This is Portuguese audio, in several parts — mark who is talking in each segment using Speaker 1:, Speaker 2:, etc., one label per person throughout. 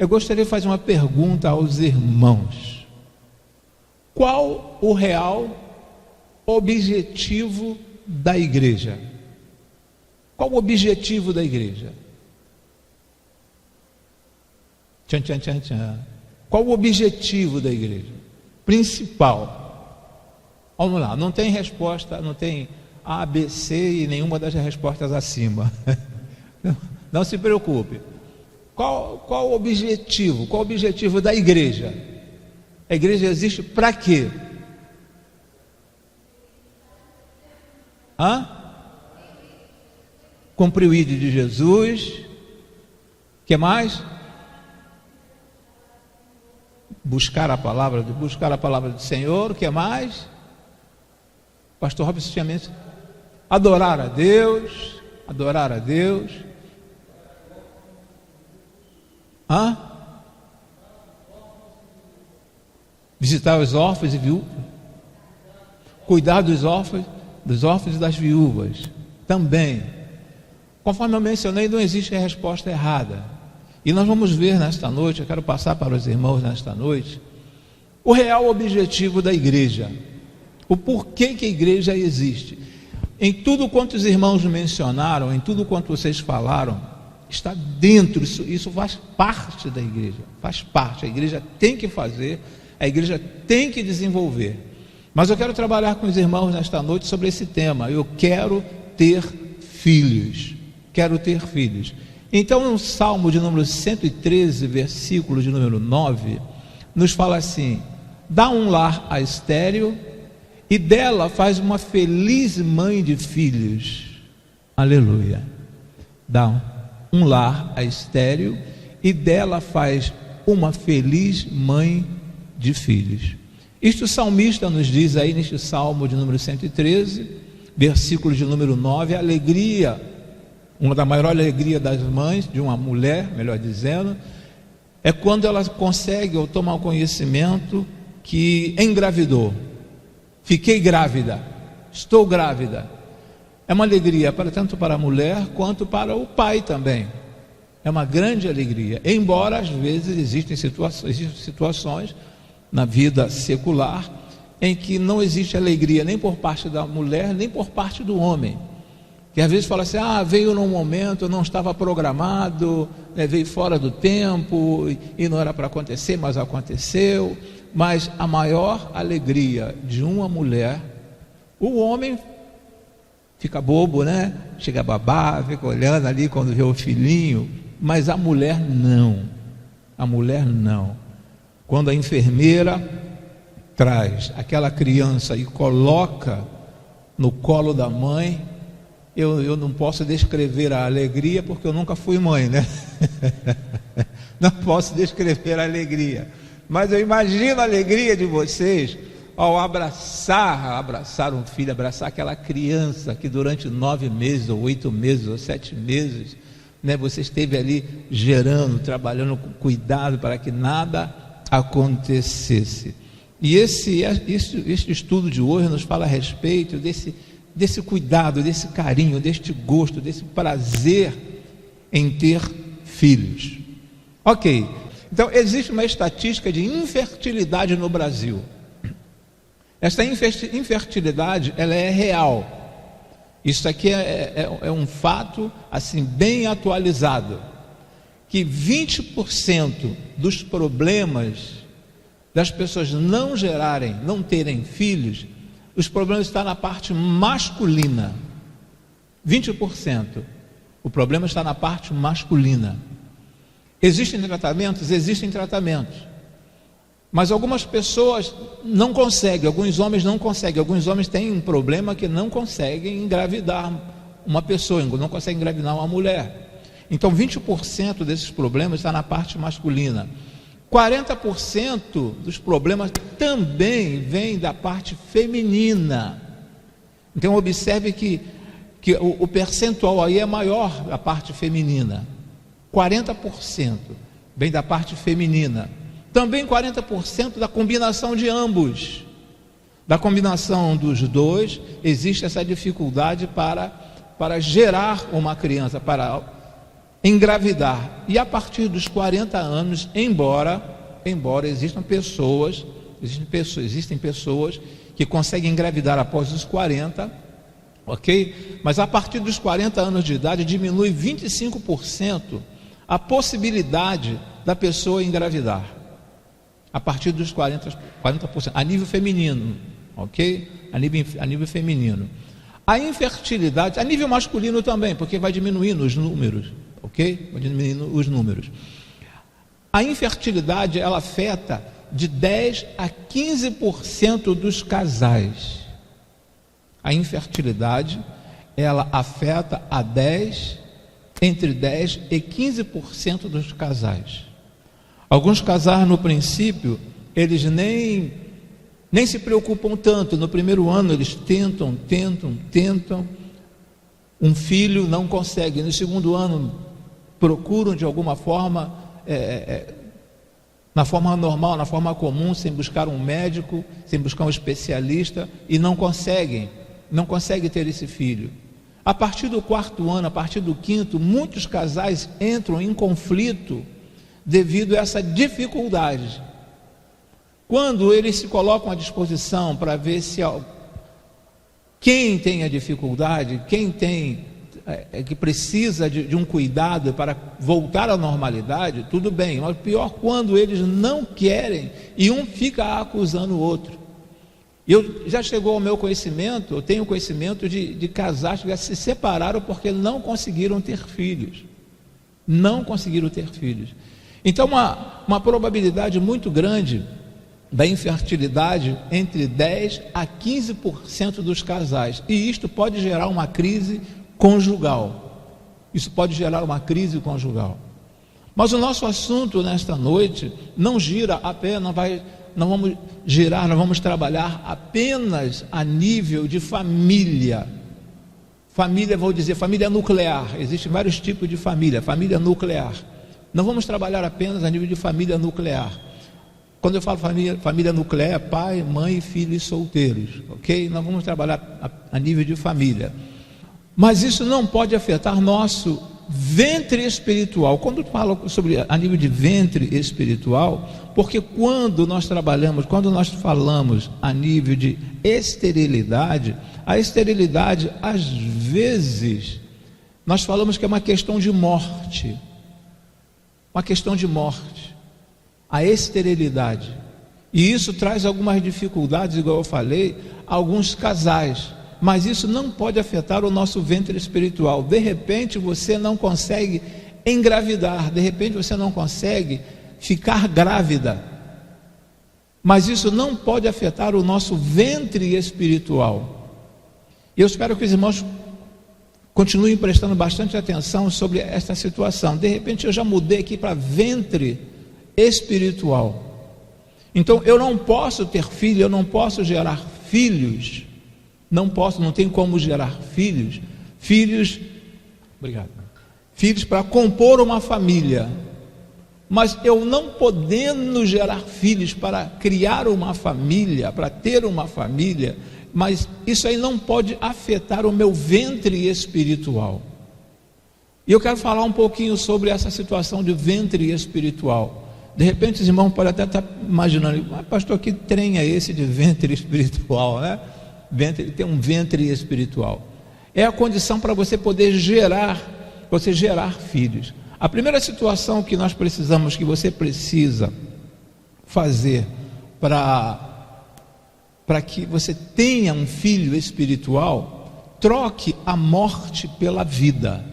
Speaker 1: eu gostaria de fazer uma pergunta aos irmãos. Qual o real objetivo da igreja? Qual o objetivo da igreja? Tchan, tchan, tchan, tchan. Qual o objetivo da igreja? Principal. Vamos lá, não tem resposta, não tem A, B, C e nenhuma das respostas acima. Não se preocupe. Qual o objetivo? Qual o objetivo da igreja? A igreja existe para quê? Cumprir o ídolo de Jesus. O que mais? Buscar a palavra do Senhor. O que mais? Pastor Robson tinha mencionado. Adorar a Deus. Visitar os órfãos e viúvas. Cuidar dos órfãos e das viúvas. Também. Conforme eu mencionei, não existe a resposta errada. E nós vamos ver nesta noite, eu quero passar para os irmãos nesta noite, o real objetivo da igreja. O porquê que a igreja existe. Em tudo quanto os irmãos mencionaram, em tudo quanto vocês falaram, está dentro, isso faz parte da igreja. Faz parte, a igreja tem que fazer, a igreja tem que desenvolver. Mas eu quero trabalhar com os irmãos nesta noite sobre esse tema. Eu quero ter filhos. Então, no Salmo de número 113, versículo de número 9, nos fala assim: dá um lar a estéril, e dela faz uma feliz mãe de filhos. Aleluia. Dá um lar a estéril, e dela faz uma feliz mãe de filhos. Isto o salmista nos diz aí neste Salmo de número 113, versículo de número 9, a alegria, uma da maior alegria das mães, de uma mulher, melhor dizendo, é quando ela consegue ou toma o conhecimento que engravidou. Fiquei grávida, estou grávida. É uma alegria tanto para a mulher quanto para o pai também. É uma grande alegria, embora às vezes existem situações na vida secular em que não existe alegria nem por parte da mulher, nem por parte do homem. Que às vezes fala assim, veio num momento, não estava programado, veio fora do tempo, e não era para acontecer, mas aconteceu. Mas a maior alegria de uma mulher, o homem fica bobo, né? Chega a babar, fica olhando ali quando vê o filhinho, mas a mulher não. Quando a enfermeira traz aquela criança e coloca no colo da mãe, eu não posso descrever a alegria, porque eu nunca fui mãe, né? Não posso descrever a alegria, mas eu imagino a alegria de vocês ao abraçar um filho, abraçar aquela criança que durante 9 meses, ou 8 meses, ou 7 meses, né, você esteve ali gerando, trabalhando com cuidado para que nada acontecesse. E este estudo de hoje nos fala a respeito desse cuidado, desse carinho, deste gosto, desse prazer em ter filhos. Ok, então existe uma estatística de infertilidade no Brasil. Esta infertilidade, ela é real. Isso aqui é um fato assim bem atualizado, que 20% dos problemas das pessoas não terem filhos, os problemas estão na parte masculina. 20%. O problema está na parte masculina. Existem tratamentos? Existem tratamentos. Mas algumas pessoas não conseguem, alguns homens não conseguem. Alguns homens têm um problema que não conseguem engravidar uma pessoa, não conseguem engravidar uma mulher. Então 20% desses problemas está na parte masculina. 40% dos problemas também vêm da parte feminina. Então observe que o percentual aí é maior da parte feminina. 40% vem da parte feminina. Também 40% da combinação de ambos. Da combinação dos dois, existe essa dificuldade para gerar uma criança, para engravidar. E a partir dos 40 anos, embora existem pessoas que conseguem engravidar após os 40, ok? Mas a partir dos 40 anos de idade diminui 25% a possibilidade da pessoa engravidar. A partir dos 40%, a nível feminino, ok? A nível feminino. A infertilidade, a nível masculino também, porque vai diminuindo os números, ok? Vai diminuindo os números. A infertilidade, ela afeta de 10 a 15% dos casais. A infertilidade, ela afeta entre 10 e 15% dos casais. Alguns casais, no princípio, eles nem se preocupam tanto. No primeiro ano, eles tentam. Um filho não consegue. No segundo ano, procuram de alguma forma, na forma normal, na forma comum, sem buscar um médico, sem buscar um especialista, e não conseguem ter esse filho. A partir do quarto ano, a partir do quinto, muitos casais entram em conflito devido a essa dificuldade. Quando eles se colocam à disposição para ver se quem tem a dificuldade, quem que precisa de um cuidado para voltar à normalidade, tudo bem, mas pior quando eles não querem e um fica acusando o outro. Já chegou ao meu conhecimento, eu tenho conhecimento de casais que se separaram porque não conseguiram ter filhos. Então, uma probabilidade muito grande da infertilidade entre 10 a 15% dos casais. E isto pode gerar uma crise conjugal. Mas o nosso assunto nesta noite não gira apenas, nós vamos trabalhar apenas a nível de família. Vou dizer, família nuclear. Existem vários tipos de família nuclear. Não vamos trabalhar apenas a nível de família nuclear. Quando eu falo família nuclear, é pai, mãe, filhos solteiros, ok? Nós vamos trabalhar a nível de família. Mas isso não pode afetar nosso ventre espiritual. Quando eu falo sobre a nível de ventre espiritual, porque quando nós falamos a nível de esterilidade, a esterilidade, às vezes, nós falamos que é uma questão de morte. A esterilidade. E isso traz algumas dificuldades, igual eu falei, a alguns casais. Mas isso não pode afetar o nosso ventre espiritual. De repente você não consegue engravidar, de repente você não consegue ficar grávida. Mas isso não pode afetar o nosso ventre espiritual. E eu espero que os irmãos continuem prestando bastante atenção sobre esta situação. De repente eu já mudei aqui para ventre espiritual. Então eu não posso ter filho, eu não posso gerar filhos. Não tem como gerar filhos para compor uma família. Mas eu não podendo gerar filhos para criar uma família, para ter uma família, mas isso aí não pode afetar o meu ventre espiritual. E eu quero falar um pouquinho sobre essa situação de ventre espiritual. De repente os irmãos podem até estar imaginando, mas pastor, que trem é esse de ventre espiritual, né? Tem um ventre espiritual. É a condição para você poder gerar filhos. A primeira situação que você precisa fazer para que você tenha um filho espiritual, troque a morte pela vida.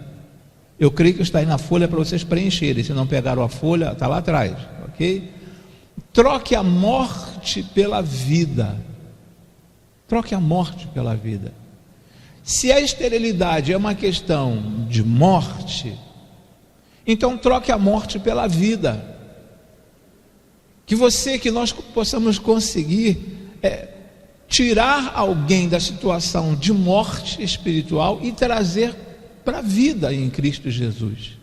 Speaker 1: Eu creio que está aí na folha para vocês preencherem. Se não pegaram a folha, está lá atrás, ok? Troque a morte pela vida. Troque a morte pela vida. Se a esterilidade é uma questão de morte, então troque a morte pela vida. Que nós possamos conseguir tirar alguém da situação de morte espiritual e trazer para a vida em Cristo Jesus.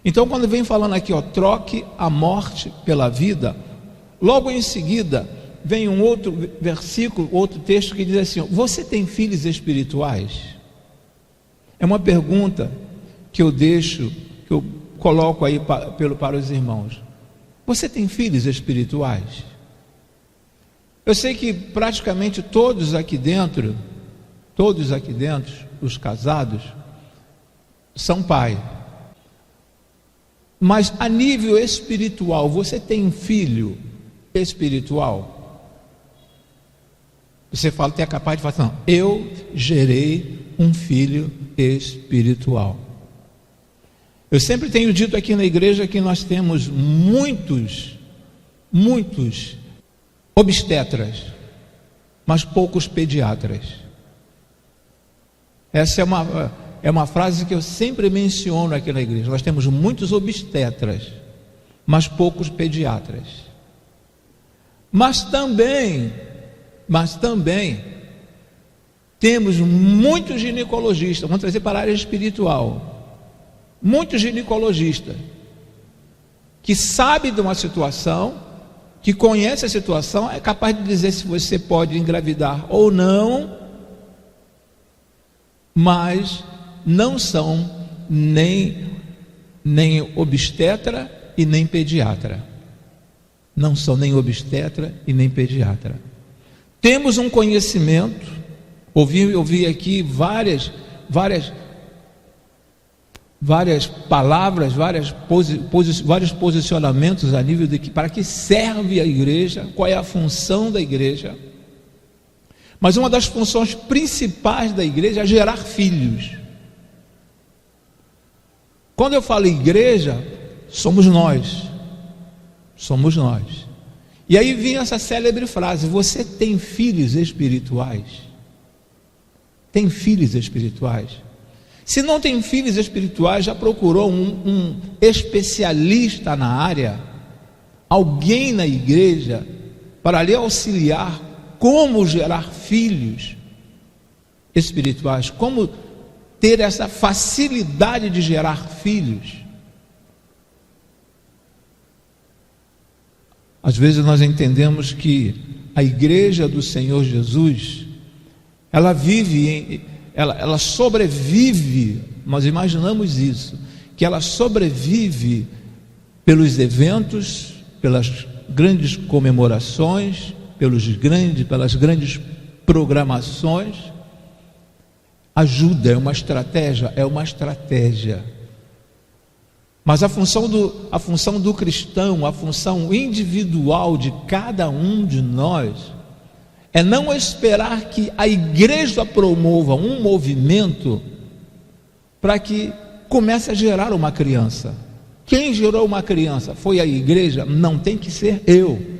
Speaker 1: Então, quando vem falando aqui, troque a morte pela vida, logo em seguida vem um outro versículo, outro texto que diz assim: você tem filhos espirituais? É uma pergunta que eu que eu coloco aí para os irmãos. Você tem filhos espirituais? Eu sei que praticamente todos aqui dentro, os casados, são pai. Mas a nível espiritual, você tem um filho espiritual? Você fala, é capaz de falar, não, eu gerei um filho espiritual. Eu sempre tenho dito aqui na igreja que nós temos muitos obstetras, mas poucos pediatras. Essa é uma frase que eu sempre menciono aqui na igreja. Nós temos muitos obstetras, mas poucos pediatras. Mas também temos muitos ginecologistas. Vamos trazer para a área espiritual. Muitos ginecologistas que sabem de uma situação, que conhece a situação, é capaz de dizer se você pode engravidar ou não, mas não são nem obstetra e nem pediatra. Não são nem obstetra e nem pediatra. Temos um conhecimento, ouvi aqui várias palavras, vários posicionamentos a nível de para que serve a igreja, qual é a função da igreja. Mas uma das funções principais da igreja é gerar filhos. Quando eu falo igreja, somos nós. E aí vinha essa célebre frase: você tem filhos espirituais? Tem filhos espirituais? Se não tem filhos espirituais, já procurou um especialista na área, alguém na igreja, para lhe auxiliar como gerar filhos espirituais, como ter essa facilidade de gerar filhos? Às vezes nós entendemos que a igreja do Senhor Jesus, ela sobrevive, nós imaginamos isso, que ela sobrevive pelos eventos, pelas grandes comemorações, pelas grandes programações. Ajuda, é uma estratégia. Mas a função do cristão, a função individual de cada um de nós, é não esperar que a igreja promova um movimento para que comece a gerar uma criança. Quem gerou uma criança? Foi a igreja? Não, tem que ser eu.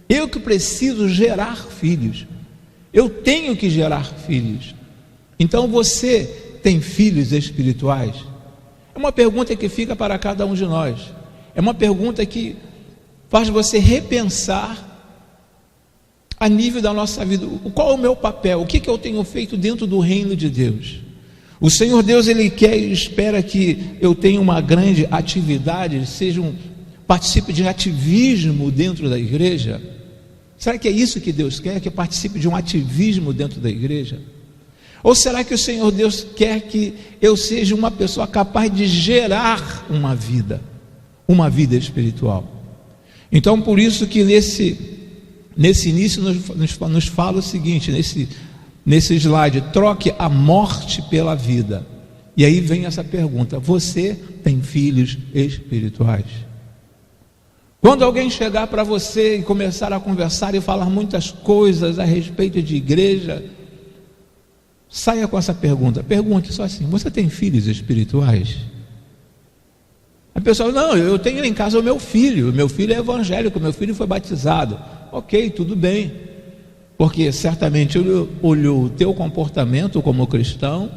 Speaker 1: Eu que preciso gerar filhos. Eu tenho que gerar filhos. Então você tem filhos espirituais? É uma pergunta que fica para cada um de nós. É uma pergunta que faz você repensar a nível da nossa vida. Qual é o meu papel? O que eu tenho feito dentro do reino de Deus? O Senhor Deus, Ele quer e espera que eu tenha uma grande atividade, participe de ativismo dentro da igreja. Será que é isso que Deus quer? Que eu participe de um ativismo dentro da igreja? Ou será que o Senhor Deus quer que eu seja uma pessoa capaz de gerar uma vida espiritual? Então, por isso que nesse início nos fala o seguinte, nesse slide: troque a morte pela vida. E aí vem essa pergunta: você tem filhos espirituais? Quando alguém chegar para você e começar a conversar e falar muitas coisas a respeito de igreja, saia com essa pergunta. Pergunte só assim: você tem filhos espirituais? A pessoa: não, eu tenho em casa o meu filho é evangélico, meu filho foi batizado. Ok, tudo bem, porque certamente ele olhou o teu comportamento como cristão,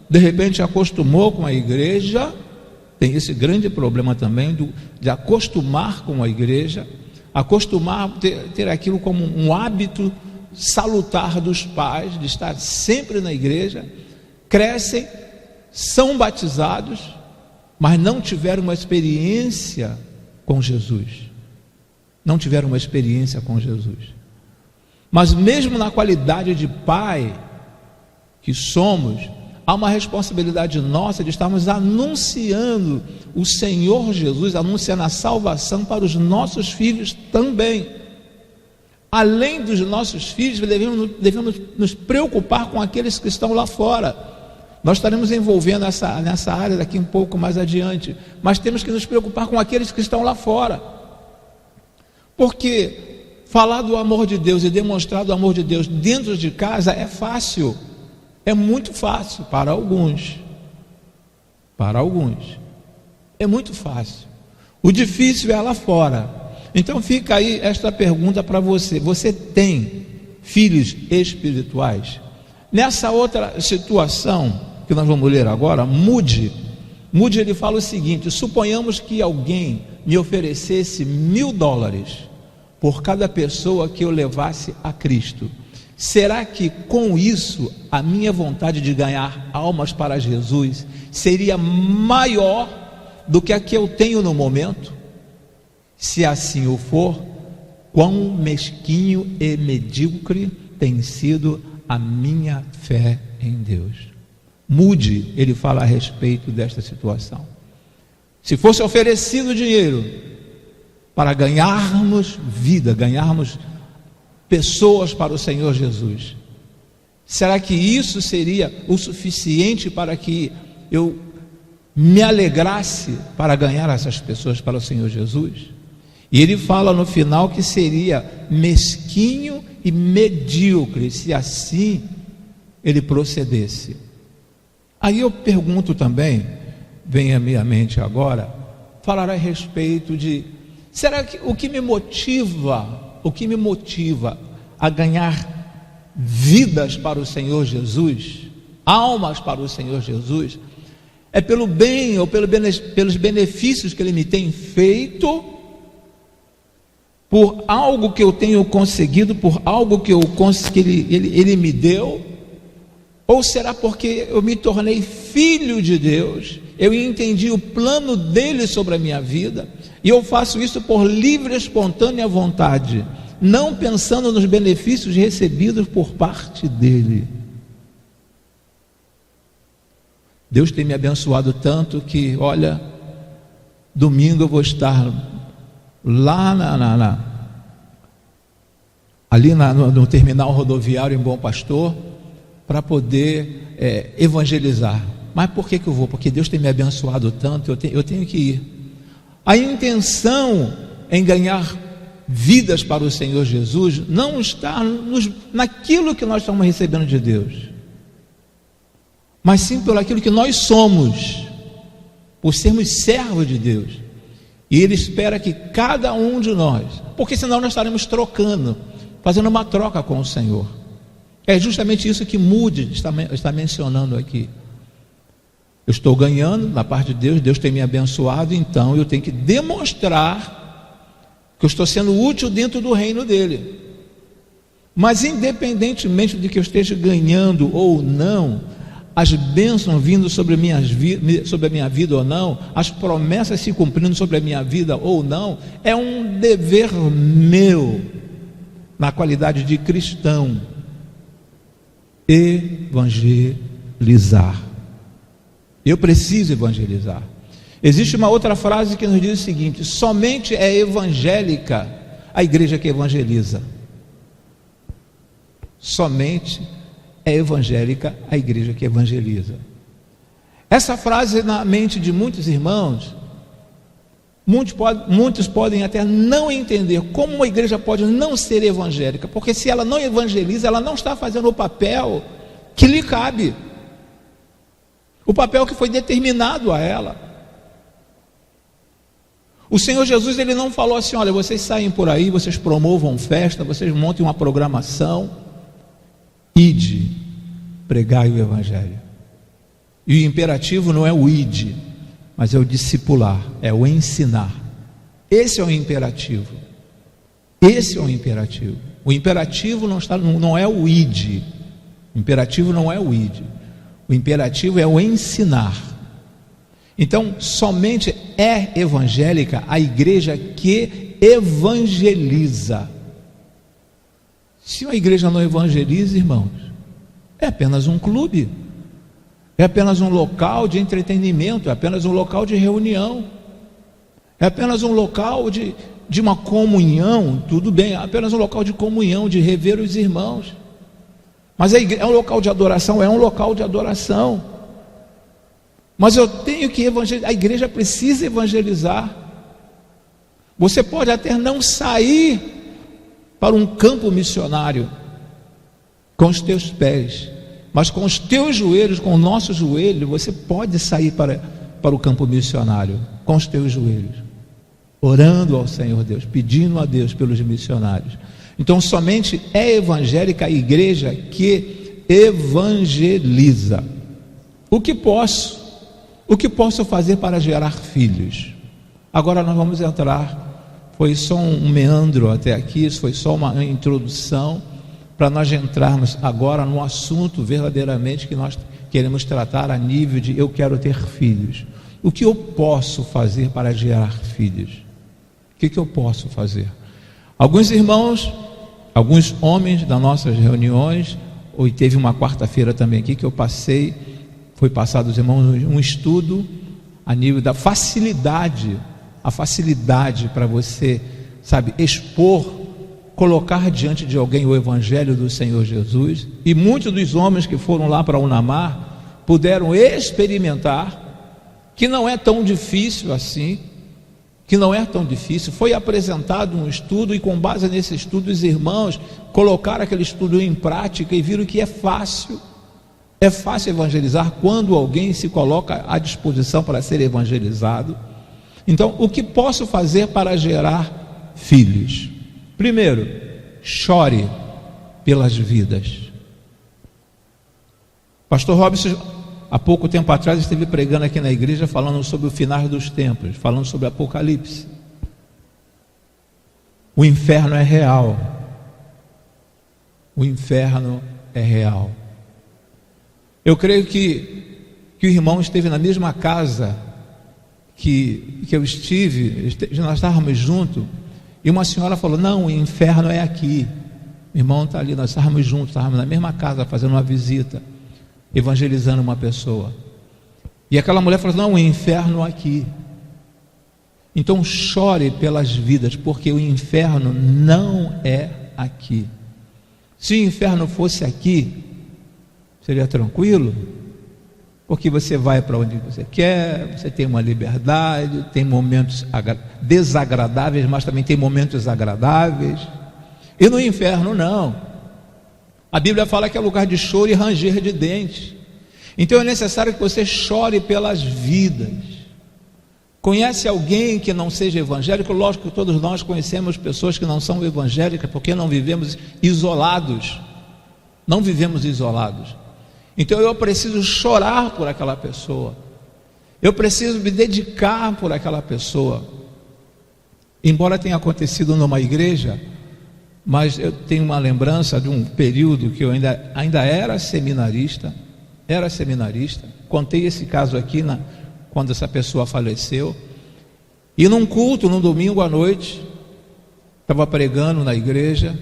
Speaker 1: de repente acostumou com a igreja. Tem esse grande problema também de acostumar com a igreja, ter aquilo como um hábito salutar dos pais, de estar sempre na igreja. Crescem, são batizados, mas não tiveram uma experiência com Jesus. Mas mesmo na qualidade de pai que somos, há uma responsabilidade nossa de estarmos anunciando o Senhor Jesus, anunciando a salvação para os nossos filhos também. Além dos nossos filhos, devemos nos preocupar com aqueles que estão lá fora. Nós estaremos envolvendo nessa área daqui um pouco mais adiante, mas temos que nos preocupar com aqueles que estão lá fora, porque falar do amor de Deus e demonstrar do amor de Deus dentro de casa é fácil, é muito fácil para alguns, é muito fácil. O difícil é lá fora. Então fica aí esta pergunta para você: você tem filhos espirituais? Nessa outra situação que nós vamos ler agora, Moody ele fala o seguinte: suponhamos que alguém me oferecesse $1.000 por cada pessoa que eu levasse a Cristo. Será que com isso a minha vontade de ganhar almas para Jesus seria maior do que a que eu tenho no momento? Se assim o for, quão mesquinho e medíocre tem sido a minha fé em Deus. Moody, ele fala a respeito desta situação. Se fosse oferecido dinheiro para ganharmos vida, ganharmos pessoas para o Senhor Jesus, será que isso seria o suficiente para que eu me alegrasse para ganhar essas pessoas para o Senhor Jesus? E ele fala no final que seria mesquinho e medíocre se assim ele procedesse. Aí eu pergunto também, vem à minha mente agora, falar a respeito de: será que o que me motiva a ganhar vidas para o Senhor Jesus, almas para o Senhor Jesus, é pelo bem ou pelos benefícios que Ele me tem feito, por algo que eu tenho conseguido, por algo que Ele me deu? Ou será porque eu me tornei filho de Deus, eu entendi o plano dele sobre a minha vida, e eu faço isso por livre e espontânea vontade, não pensando nos benefícios recebidos por parte dele? Deus tem me abençoado tanto que, olha, domingo eu vou estar lá ali no terminal rodoviário em Bom Pastor, para poder evangelizar. Mas por que eu vou? Porque Deus tem me abençoado tanto, eu tenho que ir. A intenção em ganhar vidas para o Senhor Jesus não está naquilo que nós estamos recebendo de Deus, mas sim pelo aquilo que nós somos, por sermos servos de Deus. E Ele espera que cada um de nós, porque senão nós estaremos trocando, fazendo uma troca com o Senhor. É justamente isso que Moody está mencionando aqui. Eu estou ganhando na parte de Deus, Deus tem me abençoado, então eu tenho que demonstrar que eu estou sendo útil dentro do reino dele. Mas independentemente de que eu esteja ganhando ou não, as bênçãos vindo sobre a minha vida ou não, as promessas se cumprindo sobre a minha vida ou não, é um dever meu, na qualidade de cristão, evangelizar. Eu preciso evangelizar. Existe uma outra frase que nos diz o seguinte: somente é evangélica a igreja que evangeliza. Somente é evangélica a igreja que evangeliza. Essa frase, na mente de muitos irmãos, muitos podem até não entender como uma igreja pode não ser evangélica, porque se ela não evangeliza, ela não está fazendo o papel que lhe cabe, o papel que foi determinado a ela. O Senhor Jesus, Ele não falou assim: olha, vocês saem por aí, vocês promovam festa, vocês montem uma programação, ide, pregai o Evangelho. E o imperativo não é o ide, mas é o discipular, é o ensinar. Esse é o imperativo. Esse é o imperativo. O imperativo não é o ide. O imperativo não é o ide. O imperativo é o ensinar. Então, somente é evangélica a igreja que evangeliza. Se uma igreja não evangeliza, irmãos, é apenas um clube. é apenas um local de entretenimento, é apenas um local de reunião, é apenas um local de uma comunhão. Tudo bem, é apenas um local de comunhão, de rever os irmãos. Mas a igreja é um local de adoração, é um local de adoração. Mas eu tenho que evangelizar, a igreja precisa evangelizar. Você pode até não sair para um campo missionário com os teus pés, mas com os teus joelhos, com o nosso joelho, você pode sair para o campo missionário, com os teus joelhos, orando ao Senhor Deus, pedindo a Deus pelos missionários. Então somente é evangélica a igreja que evangeliza. O que posso fazer para gerar filhos? Agora nós vamos entrar, foi só um meandro até aqui, isso foi só uma introdução, para nós entrarmos agora no assunto verdadeiramente que nós queremos tratar a nível de eu quero ter filhos. O que eu posso fazer para gerar filhos? O que eu posso fazer? Alguns irmãos, alguns homens das nossas reuniões, ou teve uma quarta-feira também aqui que eu passei, foi passado aos irmãos um estudo a nível da facilidade, a facilidade para você, expor, colocar diante de alguém o evangelho do Senhor Jesus. E muitos dos homens que foram lá para Unamar puderam experimentar que não é tão difícil assim, que não é tão difícil. Foi apresentado um estudo e com base nesse estudo os irmãos colocaram aquele estudo em prática e viram que é fácil evangelizar quando alguém se coloca à disposição para ser evangelizado. Então, o que posso fazer para gerar filhos? Primeiro, chore pelas vidas. Pastor Robson, há pouco tempo atrás, esteve pregando aqui na igreja, falando sobre o final dos tempos, falando sobre Apocalipse. O inferno é real. O inferno é real. Eu creio que o irmão esteve na mesma casa que eu estive, nós estávamos juntos, e uma senhora falou: não, o inferno é aqui. O irmão está ali, nós estávamos juntos, estávamos na mesma casa, fazendo uma visita, evangelizando uma pessoa. E aquela mulher falou: não, o inferno é aqui. Então chore pelas vidas, porque o inferno não é aqui. Se o inferno fosse aqui, seria tranquilo, porque você vai para onde você quer, você tem uma liberdade, tem momentos desagradáveis, mas também tem momentos agradáveis. E no inferno não. A Bíblia fala que é lugar de choro e ranger de dentes. Então é necessário que você chore pelas vidas. Conhece alguém que não seja evangélico? Lógico que todos nós conhecemos pessoas que não são evangélicas, porque não vivemos isolados. Não vivemos isolados. Então eu preciso chorar por aquela pessoa, eu preciso me dedicar por aquela pessoa. Embora tenha acontecido numa igreja, mas eu tenho uma lembrança de um período que eu ainda era seminarista, contei esse caso aqui quando essa pessoa faleceu, e num culto, num domingo à noite, estava pregando na igreja,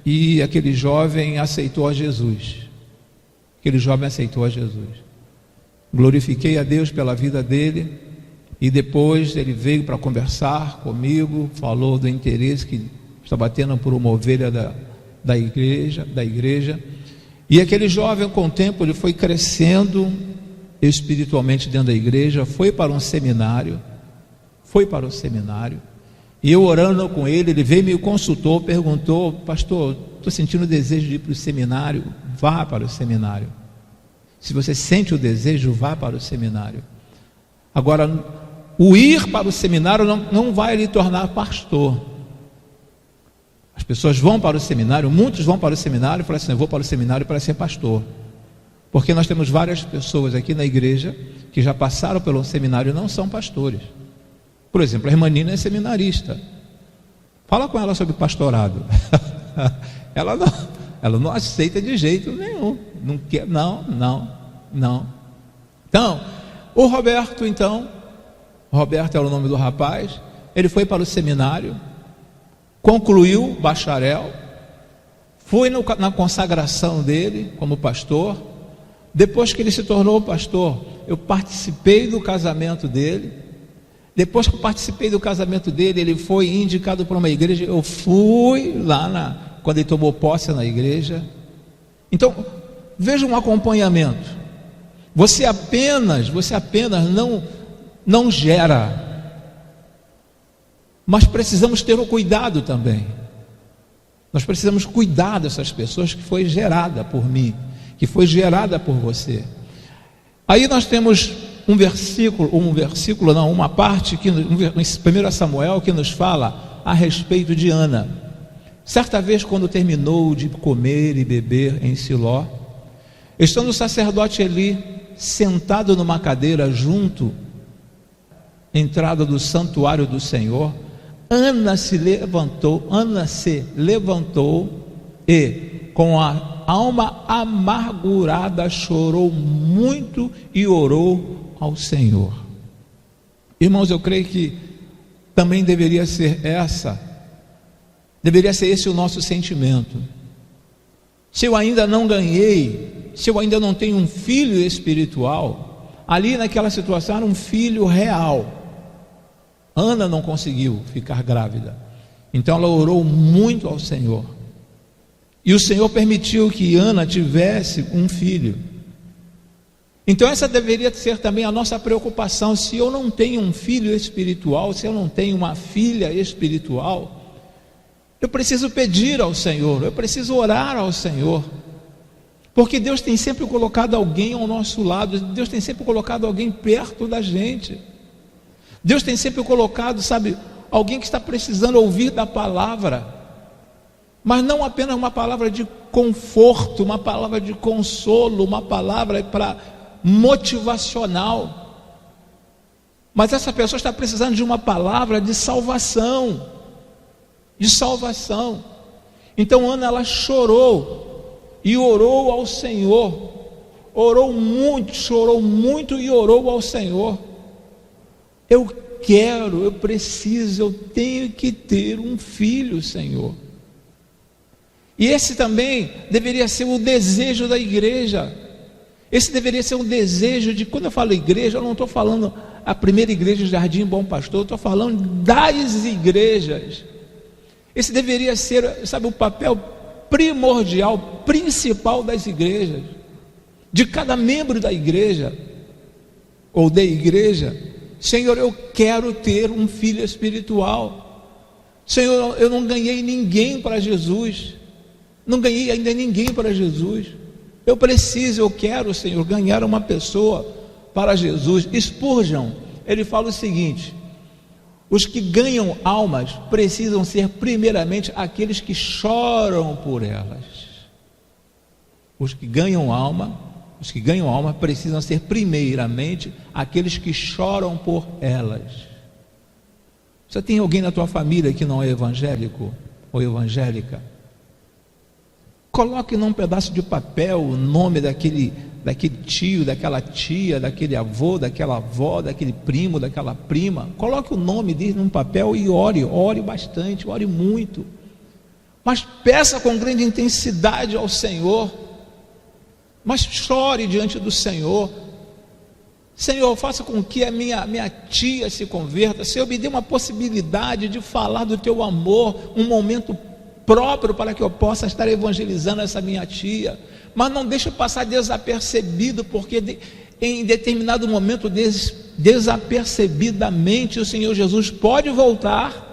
Speaker 1: e aquele jovem aceitou a Jesus. Glorifiquei a Deus pela vida dele, e depois ele veio para conversar comigo, falou do interesse que estava tendo por uma ovelha da igreja, e aquele jovem, com o tempo, ele foi crescendo espiritualmente dentro da igreja, foi para o seminário, e eu orando com ele veio, me consultou, perguntou: pastor, estou sentindo o desejo de ir para o seminário. Vá para o seminário. Se você sente o desejo, vá para o seminário. Agora, o ir para o seminário não vai lhe tornar pastor. As pessoas vão para o seminário, muitos vão para o seminário e falam assim: eu vou para o seminário para ser pastor. Porque nós temos várias pessoas aqui na igreja que já passaram pelo seminário e não são pastores. Por exemplo, a irmã Nina é seminarista. Fala com ela sobre pastorado. Ela não aceita de jeito nenhum. Não quer, não. Então, o Roberto era o nome do rapaz. Ele foi para o seminário, concluiu bacharel, foi na consagração dele como pastor, Depois que ele se tornou pastor, eu participei do casamento dele. Depois que eu participei do casamento dele, ele foi indicado para uma igreja. Eu fui lá quando ele tomou posse na igreja. Então, veja um acompanhamento. Você apenas não gera, mas precisamos ter o cuidado também. Nós precisamos cuidar dessas pessoas que foi gerada por mim, que foi gerada por você. Aí nós temos uma parte que em 1 Samuel que nos fala a respeito de Ana. Certa vez, quando terminou de comer e beber em Siló, estando o sacerdote Eli sentado numa cadeira junto à entrada do santuário do Senhor, Ana se levantou e, com a alma amargurada, chorou muito e orou ao Senhor. Irmãos, eu creio que também deveria ser esse o nosso sentimento. Se eu ainda não ganhei, se eu ainda não tenho um filho espiritual, ali naquela situação era um filho real. Ana não conseguiu ficar grávida, então ela orou muito ao Senhor, e o Senhor permitiu que Ana tivesse um filho. Então essa deveria ser também a nossa preocupação. Se eu não tenho um filho espiritual, se eu não tenho uma filha espiritual, eu preciso pedir ao Senhor, eu preciso orar ao Senhor, porque Deus tem sempre colocado alguém ao nosso lado, Deus tem sempre colocado alguém perto da gente. Deus tem sempre colocado, alguém que está precisando ouvir da palavra, mas não apenas uma palavra de conforto, uma palavra de consolo, uma palavra motivacional, mas essa pessoa está precisando de uma palavra de salvação, Então Ana, ela chorou e orou ao Senhor, chorou muito e orou ao Senhor. Eu preciso, eu tenho que ter um filho, Senhor. E esse também deveria ser o desejo da igreja. Esse deveria ser um desejo de, quando eu falo igreja, eu não estou falando a primeira igreja de Jardim Bom Pastor, eu estou falando das igrejas. Esse deveria ser, o papel primordial, principal das igrejas, de cada membro da igreja, ou da igreja. Senhor, eu quero ter um filho espiritual. Senhor, eu não ganhei ninguém para Jesus, não ganhei ainda ninguém para Jesus. Eu quero, Senhor, ganhar uma pessoa para Jesus. Spurgeon, ele fala o seguinte: os que ganham almas precisam ser primeiramente aqueles que choram por elas. Os que ganham alma precisam ser primeiramente aqueles que choram por elas. Você tem alguém na tua família que não é evangélico ou evangélica? Coloque num pedaço de papel o nome daquele tio, daquela tia, daquele avô, daquela avó, daquele primo, daquela prima. Coloque o nome dele num papel e ore bastante, ore muito, mas peça com grande intensidade ao Senhor, mas chore diante do Senhor. Senhor, faça com que a minha tia se converta. Senhor, me dê uma possibilidade de falar do teu amor, um momento próprio para que eu possa estar evangelizando essa minha tia, mas não deixe passar desapercebido, porque em determinado momento, desapercebidamente, o Senhor Jesus pode voltar,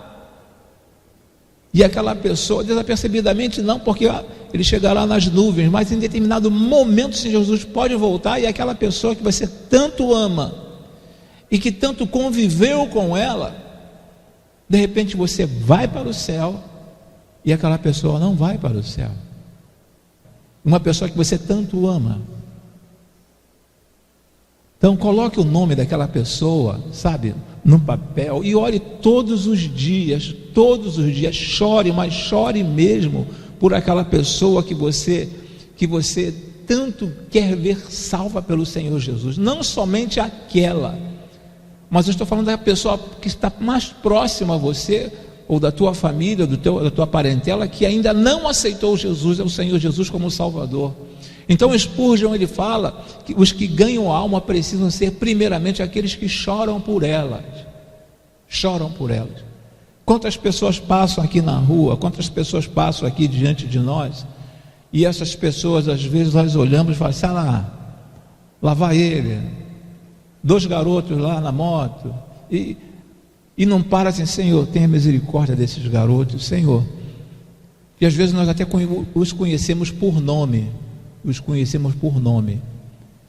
Speaker 1: e aquela pessoa, desapercebidamente não, porque ele chegará nas nuvens, mas em determinado momento o Senhor Jesus pode voltar, e aquela pessoa que você tanto ama, e que tanto conviveu com ela, de repente você vai para o céu, e aquela pessoa não vai para o céu. Uma pessoa que você tanto ama. Então coloque o nome daquela pessoa, no papel, e ore todos os dias, chore, mas chore mesmo por aquela pessoa que você tanto quer ver salva pelo Senhor Jesus. Não somente aquela, mas eu estou falando da pessoa que está mais próxima a você, ou da tua família, da tua parentela, que ainda não aceitou Jesus, o Senhor Jesus, como Salvador. Então Spurgeon, ele fala que os que ganham a alma precisam ser primeiramente aqueles que choram por elas. Choram por elas. Quantas pessoas passam aqui na rua, quantas pessoas passam aqui diante de nós, e essas pessoas, às vezes, nós olhamos e falamos, lá vai ele, 2 garotos lá na moto, e não para assim, Senhor, tenha misericórdia desses garotos, Senhor. E às vezes nós até os conhecemos por nome,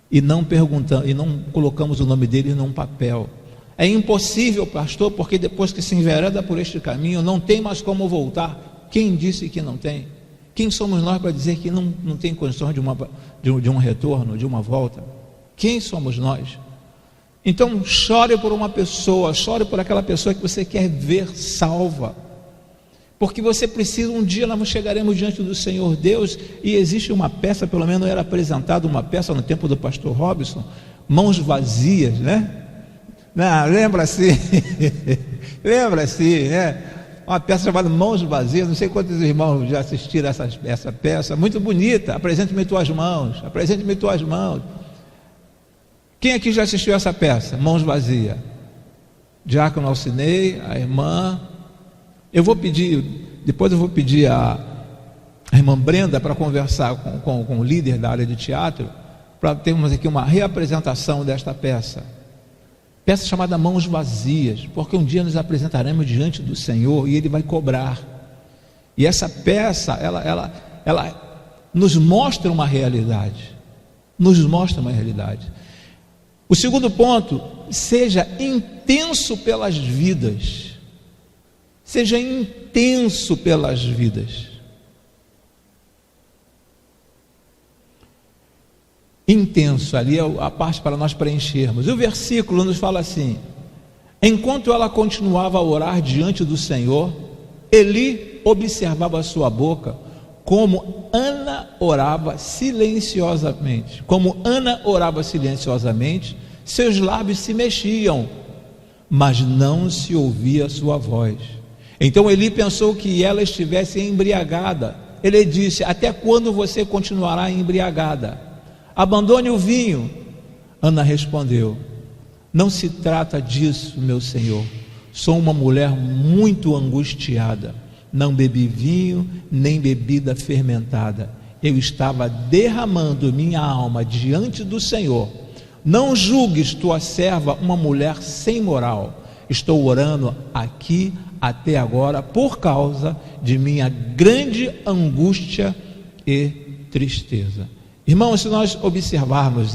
Speaker 1: e não perguntamos, e não colocamos o nome deles num papel. É impossível, pastor, porque depois que se envereda por este caminho, não tem mais como voltar. Quem disse que não tem? Quem somos nós para dizer que não tem condições de um retorno, de uma volta? Quem somos nós? Então chore por uma pessoa, chore por aquela pessoa que você quer ver salva, porque você precisa, um dia nós chegaremos diante do Senhor Deus, e existe uma peça, pelo menos era apresentada uma peça no tempo do pastor Robson, Mãos Vazias, né? Lembra-se, né? Uma peça chamada Mãos Vazias, não sei quantos irmãos já assistiram essa peça, muito bonita. Apresente-me tuas mãos, apresente-me tuas mãos. Quem aqui já assistiu essa peça, Mãos Vazias? Diácono Alcinei, a irmã. Depois eu vou pedir a irmã Brenda para conversar com o líder da área de teatro, para termos aqui uma reapresentação desta peça chamada Mãos Vazias, porque um dia nos apresentaremos diante do Senhor e Ele vai cobrar. E essa peça, ela nos mostra uma realidade, O segundo ponto, seja intenso pelas vidas. Seja intenso pelas vidas. Intenso, ali é a parte para nós preenchermos. E o versículo nos fala assim: enquanto ela continuava a orar diante do Senhor, Eli observava a sua boca, como Ana orava silenciosamente. Seus lábios se mexiam, mas não se ouvia a sua voz. Então Eli pensou que ela estivesse embriagada. Ele disse: até quando você continuará embriagada? Abandone o vinho. Ana respondeu: não se trata disso, meu senhor. Sou uma mulher muito angustiada. Não bebi vinho, nem bebida fermentada. Eu estava derramando minha alma diante do Senhor. Não julgues tua serva uma mulher sem moral. Estou orando aqui até agora por causa de minha grande angústia e tristeza. Irmãos, se nós observarmos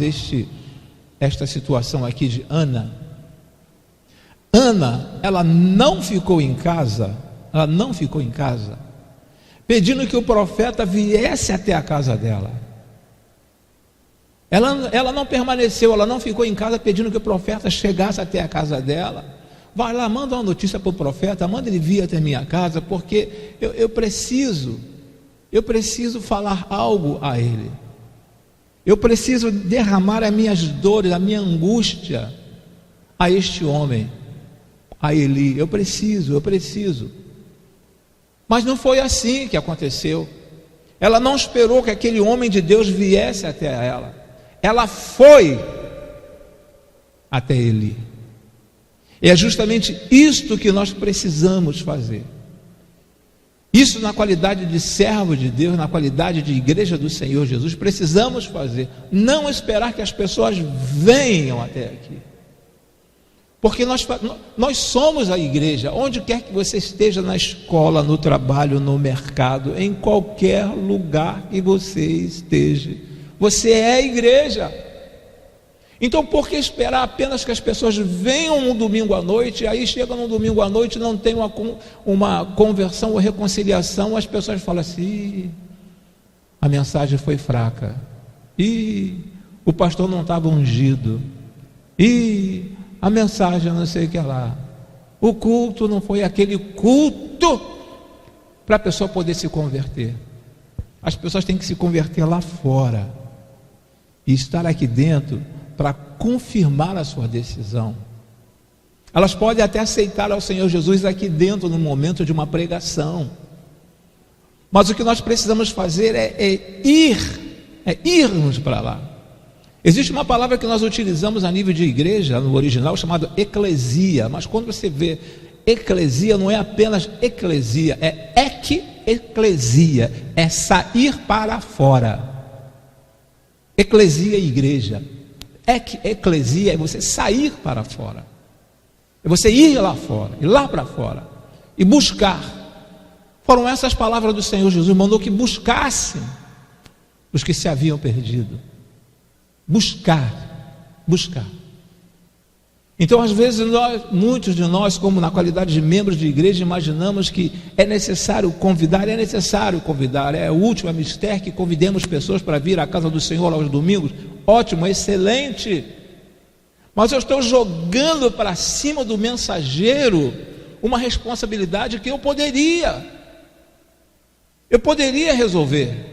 Speaker 1: esta situação aqui de Ana, ela não ficou em casa, pedindo que o profeta viesse até a casa dela. Ela não permaneceu, ela não ficou em casa pedindo que o profeta chegasse até a casa dela. Vai lá, manda uma notícia para o profeta, manda ele vir até a minha casa, porque eu preciso falar algo a ele. Eu preciso derramar as minhas dores, a minha angústia a este homem, a Eli. Eu preciso. Mas não foi assim que aconteceu. Ela não esperou que aquele homem de Deus viesse até ela. Ela foi até Eli. E é justamente isto que nós precisamos fazer. Isso, na qualidade de servo de Deus, na qualidade de igreja do Senhor Jesus, precisamos fazer. Não esperar que as pessoas venham até aqui. Porque nós somos a igreja. Onde quer que você esteja, na escola, no trabalho, no mercado, em qualquer lugar que você esteja, você é a igreja. Então, por que esperar apenas que as pessoas venham um domingo à noite, aí chegam no domingo à noite, não tem uma conversão ou reconciliação, as pessoas falam assim: a mensagem foi fraca, o pastor não estava ungido, a mensagem não sei o que lá, o culto não foi aquele culto para a pessoa poder se converter. As pessoas têm que se converter lá fora e estar aqui dentro para confirmar a sua decisão. Elas podem até aceitar ao Senhor Jesus aqui dentro no momento de uma pregação, mas o que nós precisamos fazer é ir é irmos para lá. Existe uma palavra que nós utilizamos a nível de igreja, no original, chamada eclesia, mas quando você vê eclesia, não é apenas eclesia, é eclesia, é sair para fora. Eclesia é igreja, eclesia é você sair para fora, é você ir lá fora, ir lá para fora e buscar. Foram essas palavras do Senhor Jesus, mandou que buscassem os que se haviam perdido. Buscar. Então, às vezes, muitos de nós, como na qualidade de membros de igreja, imaginamos que é necessário convidar, é útil, é mister que convidemos pessoas para vir à casa do Senhor aos domingos. Ótimo, excelente. Mas eu estou jogando para cima do mensageiro uma responsabilidade que eu poderia resolver.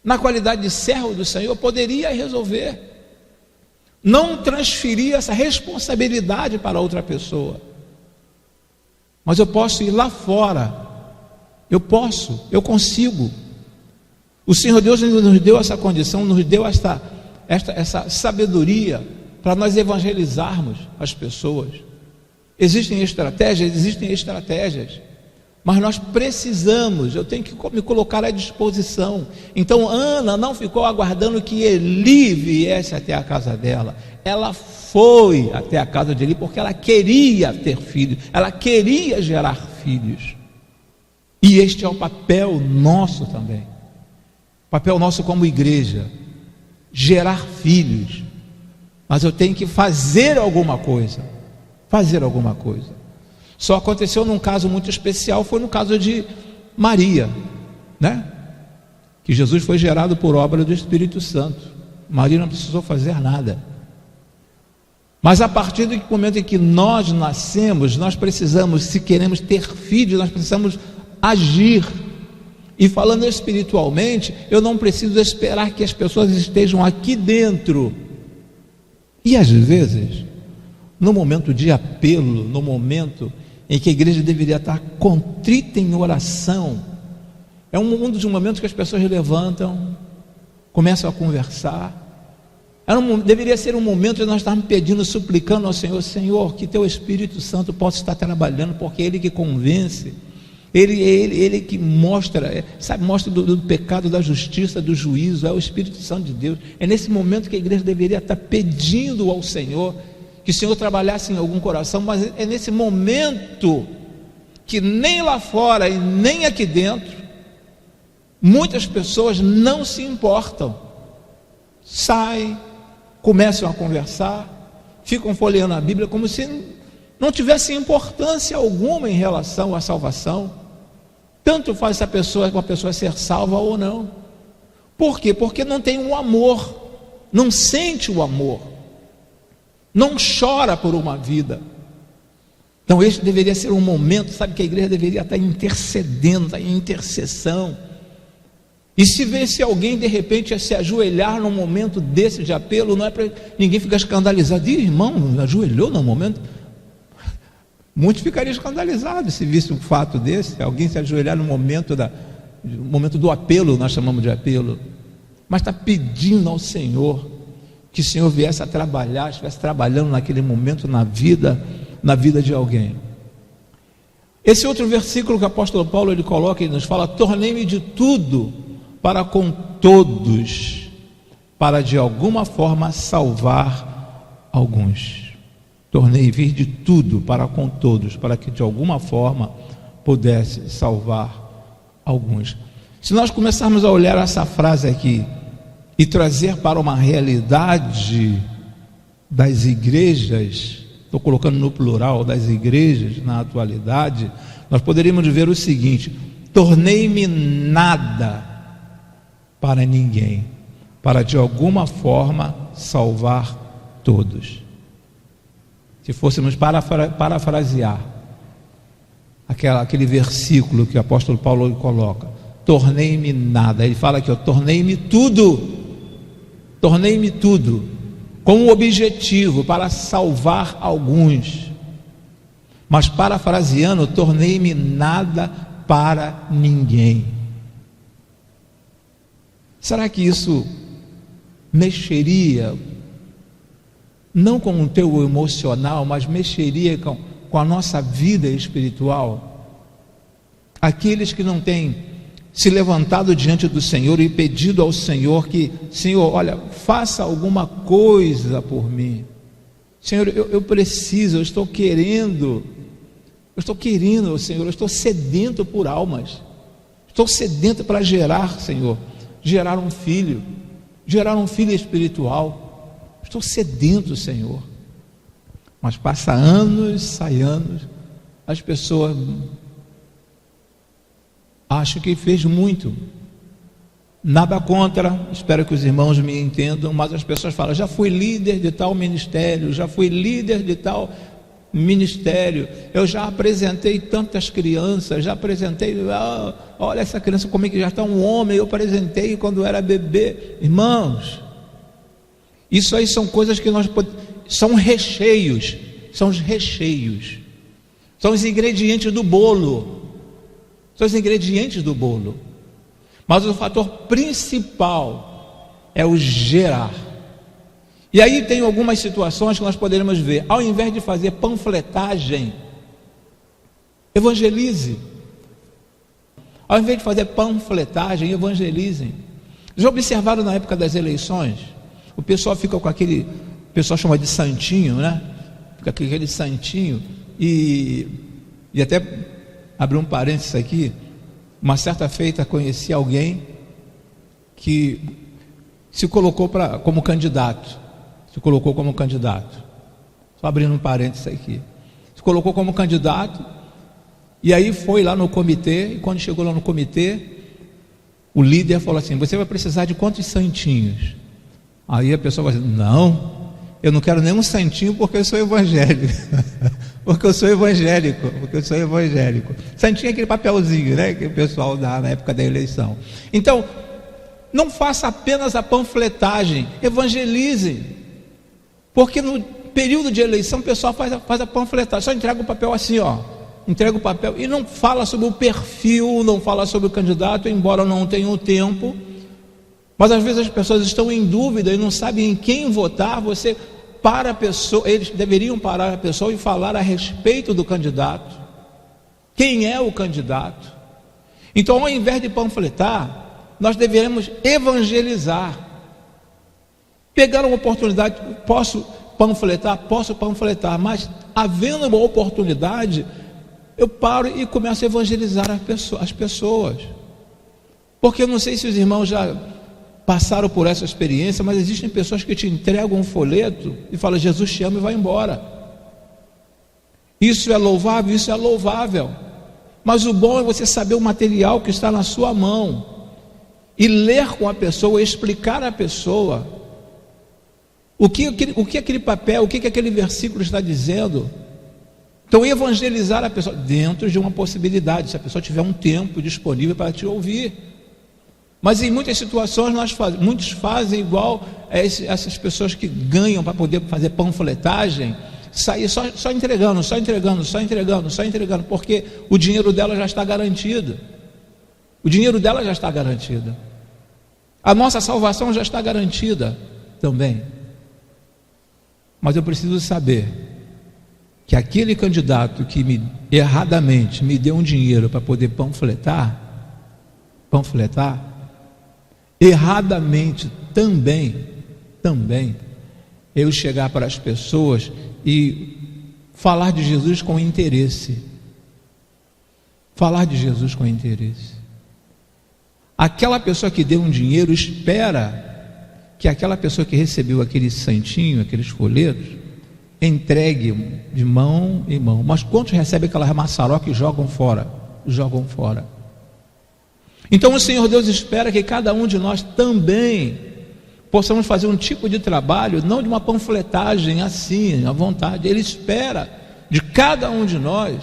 Speaker 1: Na qualidade de servo do Senhor, eu poderia resolver. Não transferir essa responsabilidade para outra pessoa. Mas eu posso ir lá fora. Eu consigo. O Senhor Deus nos deu essa condição, nos deu essa sabedoria para nós evangelizarmos as pessoas. Existem estratégias. Mas nós precisamos, eu tenho que me colocar à disposição. Então Ana não ficou aguardando que Eli viesse até a casa dela. Ela foi até a casa de Eli porque ela queria ter filhos, ela queria gerar filhos. E este é o papel nosso também. O papel nosso como igreja, gerar filhos. Mas eu tenho que fazer alguma coisa. Só aconteceu num caso muito especial, foi no caso de Maria, né? Que Jesus foi gerado por obra do Espírito Santo. Maria não precisou fazer nada. Mas a partir do momento em que nós nascemos, nós precisamos, se queremos ter filhos, nós precisamos agir. E falando espiritualmente, eu não preciso esperar que as pessoas estejam aqui dentro. E às vezes, no momento de apelo, no momento em que a igreja deveria estar contrita em oração, é um dos momentos que as pessoas levantam, começam a conversar. Deveria ser um momento de nós estarmos pedindo, suplicando ao Senhor: Senhor, que teu Espírito Santo possa estar trabalhando, porque é Ele que convence, Ele que mostra, mostra do pecado, da justiça, do juízo. É o Espírito Santo de Deus. É nesse momento que a igreja deveria estar pedindo ao Senhor que o Senhor trabalhasse em algum coração, mas é nesse momento que nem lá fora e nem aqui dentro, muitas pessoas não se importam, saem, começam a conversar, ficam folheando a Bíblia como se não tivesse importância alguma em relação à salvação. Tanto faz uma pessoa ser salva ou não. Por quê? Porque não tem um amor, não sente o amor, não chora por uma vida. Então este deveria ser um momento, sabe, que a igreja deveria estar intercedendo, estar em intercessão. E se vê alguém de repente se ajoelhar num momento desse de apelo, não é para ninguém ficar escandalizado. Ih, irmão, ajoelhou no momento? Muitos ficariam escandalizados se visse um fato desse, alguém se ajoelhar no momento do apelo, nós chamamos de apelo, mas está pedindo ao Senhor que o Senhor viesse a trabalhar, estivesse trabalhando naquele momento na vida de alguém. Esse outro versículo que o apóstolo Paulo ele coloca, ele nos fala: tornei-me de tudo para com todos, para de alguma forma salvar alguns. Tornei-me de tudo para com todos, para que de alguma forma pudesse salvar alguns. Se nós começarmos a olhar essa frase aqui e trazer para uma realidade das igrejas, estou colocando no plural, das igrejas na atualidade, nós poderíamos ver o seguinte: tornei-me nada para ninguém, para de alguma forma salvar todos. Se fôssemos parafrasear aquele versículo que o apóstolo Paulo coloca, tornei-me nada, ele fala aqui, tornei-me tudo, com um objetivo, para salvar alguns. Mas parafraseando, tornei-me nada para ninguém. Será que isso mexeria, não com o teu emocional, mas mexeria com a nossa vida espiritual? Aqueles que não têm se levantado diante do Senhor e pedido ao Senhor que, Senhor, olha, faça alguma coisa por mim. Senhor, eu preciso, eu estou querendo, Senhor, eu estou sedento por almas, estou sedento para gerar, Senhor, gerar um filho espiritual, estou sedento, Senhor. Mas passa anos, sai anos, as pessoas acham que fez muito. Nada contra, espero que os irmãos me entendam, mas as pessoas falam, já fui líder de tal ministério, já fui líder de tal ministério, eu já apresentei tantas crianças, já apresentei, olha essa criança como é que já está um homem, eu apresentei quando era bebê. Irmãos, isso aí são coisas que são recheios, são os recheios, são os ingredientes do bolo, mas o fator principal é o gerar. E aí tem algumas situações que nós poderemos ver, ao invés de fazer panfletagem, evangelize. Ao invés de fazer panfletagem, evangelizem. Já observaram na época das eleições? O pessoal fica com aquele, o pessoal chama de santinho, né? Fica com aquele santinho e até abrir um parênteses aqui, uma certa feita conheci alguém que se colocou como candidato. Só abrindo um parênteses aqui. Se colocou como candidato, e aí foi lá no comitê, e quando chegou lá no comitê, o líder falou assim, você vai precisar de quantos santinhos? Aí a pessoa vai dizer, não, eu não quero nenhum santinho porque eu sou evangélico. Porque eu sou evangélico. Santinho é aquele papelzinho, né, que o pessoal dá na época da eleição. Então, não faça apenas a panfletagem, evangelize. Porque no período de eleição o pessoal faz a panfletagem, só entrega o papel assim, entrega o papel e não fala sobre o perfil, não fala sobre o candidato, embora não tenha o tempo. Mas às vezes as pessoas estão em dúvida e não sabem em quem votar. Você para a pessoa, eles deveriam parar a pessoa e falar a respeito do candidato. Quem é o candidato? Então, ao invés de panfletar, nós deveremos evangelizar. Pegar uma oportunidade, posso panfletar, mas havendo uma oportunidade, eu paro e começo a evangelizar as pessoas. Porque eu não sei se os irmãos já passaram por essa experiência, mas existem pessoas que te entregam um folheto e falam, Jesus te ama, e vai embora. Isso é louvável, mas o bom é você saber o material que está na sua mão e ler com a pessoa, explicar à pessoa o que aquele papel, o que aquele versículo está dizendo. Então, evangelizar a pessoa dentro de uma possibilidade, se a pessoa tiver um tempo disponível para te ouvir. Mas em muitas situações muitos fazem igual a essas pessoas que ganham para poder fazer panfletagem, sair só entregando, porque o dinheiro dela já está garantido. A nossa salvação já está garantida também. Mas eu preciso saber que aquele candidato que erradamente me deu um dinheiro para poder panfletar, erradamente também eu chegar para as pessoas e falar de Jesus com interesse. Aquela pessoa que deu um dinheiro espera que aquela pessoa que recebeu aquele santinho, aqueles folhetos, entregue de mão em mão. Mas quantos recebem aquela maçaroca e jogam fora? Então o Senhor Deus espera que cada um de nós também possamos fazer um tipo de trabalho, não de uma panfletagem assim, à vontade. Ele espera de cada um de nós.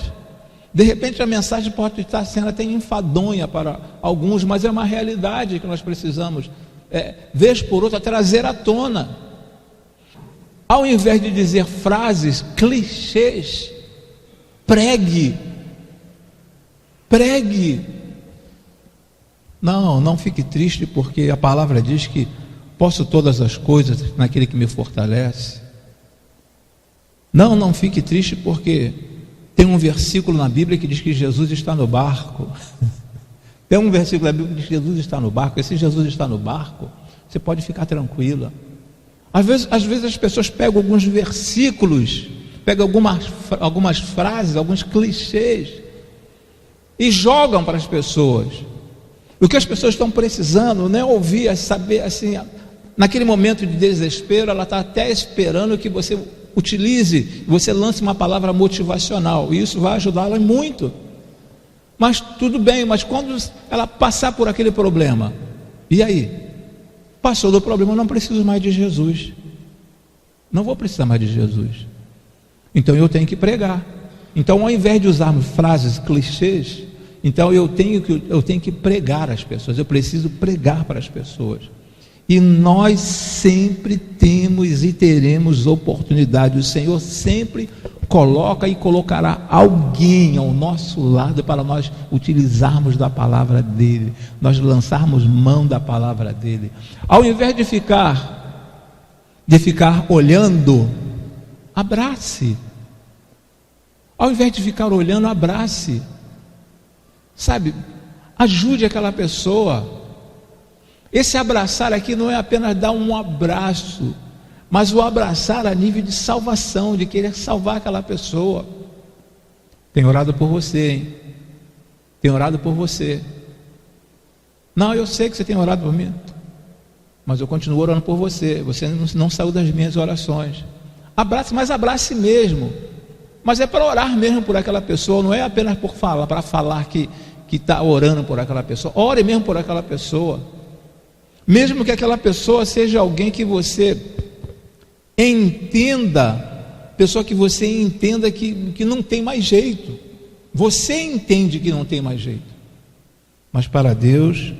Speaker 1: De repente a mensagem pode estar sendo até enfadonha para alguns, mas é uma realidade que nós precisamos, vez por outra, trazer à tona. Ao invés de dizer frases, clichês, pregue. Não fique triste, porque a palavra diz que posso todas as coisas naquele que me fortalece. Não fique triste, porque tem um versículo na Bíblia que diz que Jesus está no barco. Tem um versículo na Bíblia que diz que Jesus está no barco. E se Jesus está no barco, você pode ficar tranquila. Às vezes as pessoas pegam alguns versículos, pegam algumas frases, alguns clichês e jogam para as pessoas. O que as pessoas estão precisando não é ouvir, é saber assim, naquele momento de desespero, ela está até esperando que você utilize, você lance uma palavra motivacional, e isso vai ajudá-la muito. Mas tudo bem, mas quando ela passar por aquele problema, e aí? Passou do problema, eu não preciso mais de Jesus. Não vou precisar mais de Jesus. Então eu tenho que pregar. Então, ao invés de usarmos frases clichês, então eu tenho que pregar às pessoas. Eu preciso pregar para as pessoas. E nós sempre temos e teremos oportunidade. O Senhor sempre coloca e colocará alguém ao nosso lado para nós utilizarmos da palavra dele, nós lançarmos mão da palavra dele. Ao invés de ficar olhando, abrace. Ao invés de ficar olhando, abrace. Sabe, ajude aquela pessoa. Esse abraçar aqui não é apenas dar um abraço, mas o abraçar a nível de salvação, de querer salvar aquela pessoa. Tenho orado por você, hein? Tenho orado por você. Não, eu sei que você tem orado por mim, mas eu continuo orando por você. Você não saiu das minhas orações. Abrace, mas abrace mesmo. Mas é para orar mesmo por aquela pessoa, não é apenas para falar que está orando por aquela pessoa. Ore mesmo por aquela pessoa. Mesmo que aquela pessoa seja alguém que você entenda, pessoa que você entenda que não tem mais jeito. Você entende que não tem mais jeito. Mas para Deus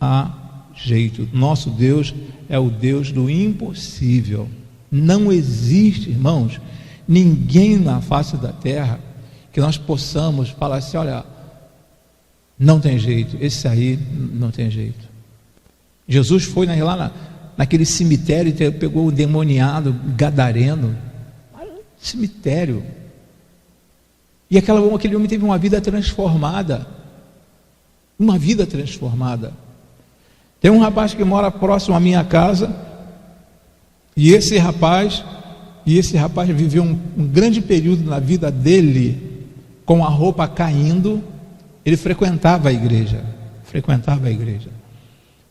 Speaker 1: há jeito. Nosso Deus é o Deus do impossível. Não existe, irmãos, ninguém na face da terra que nós possamos falar assim: olha, não tem jeito, esse aí não tem jeito. Jesus foi lá naquele cemitério e pegou o demoniado gadareno, cemitério, e aquele homem teve uma vida transformada. Tem um rapaz que mora próximo à minha casa, e esse rapaz viveu um grande período na vida dele com a roupa caindo. Ele frequentava a igreja,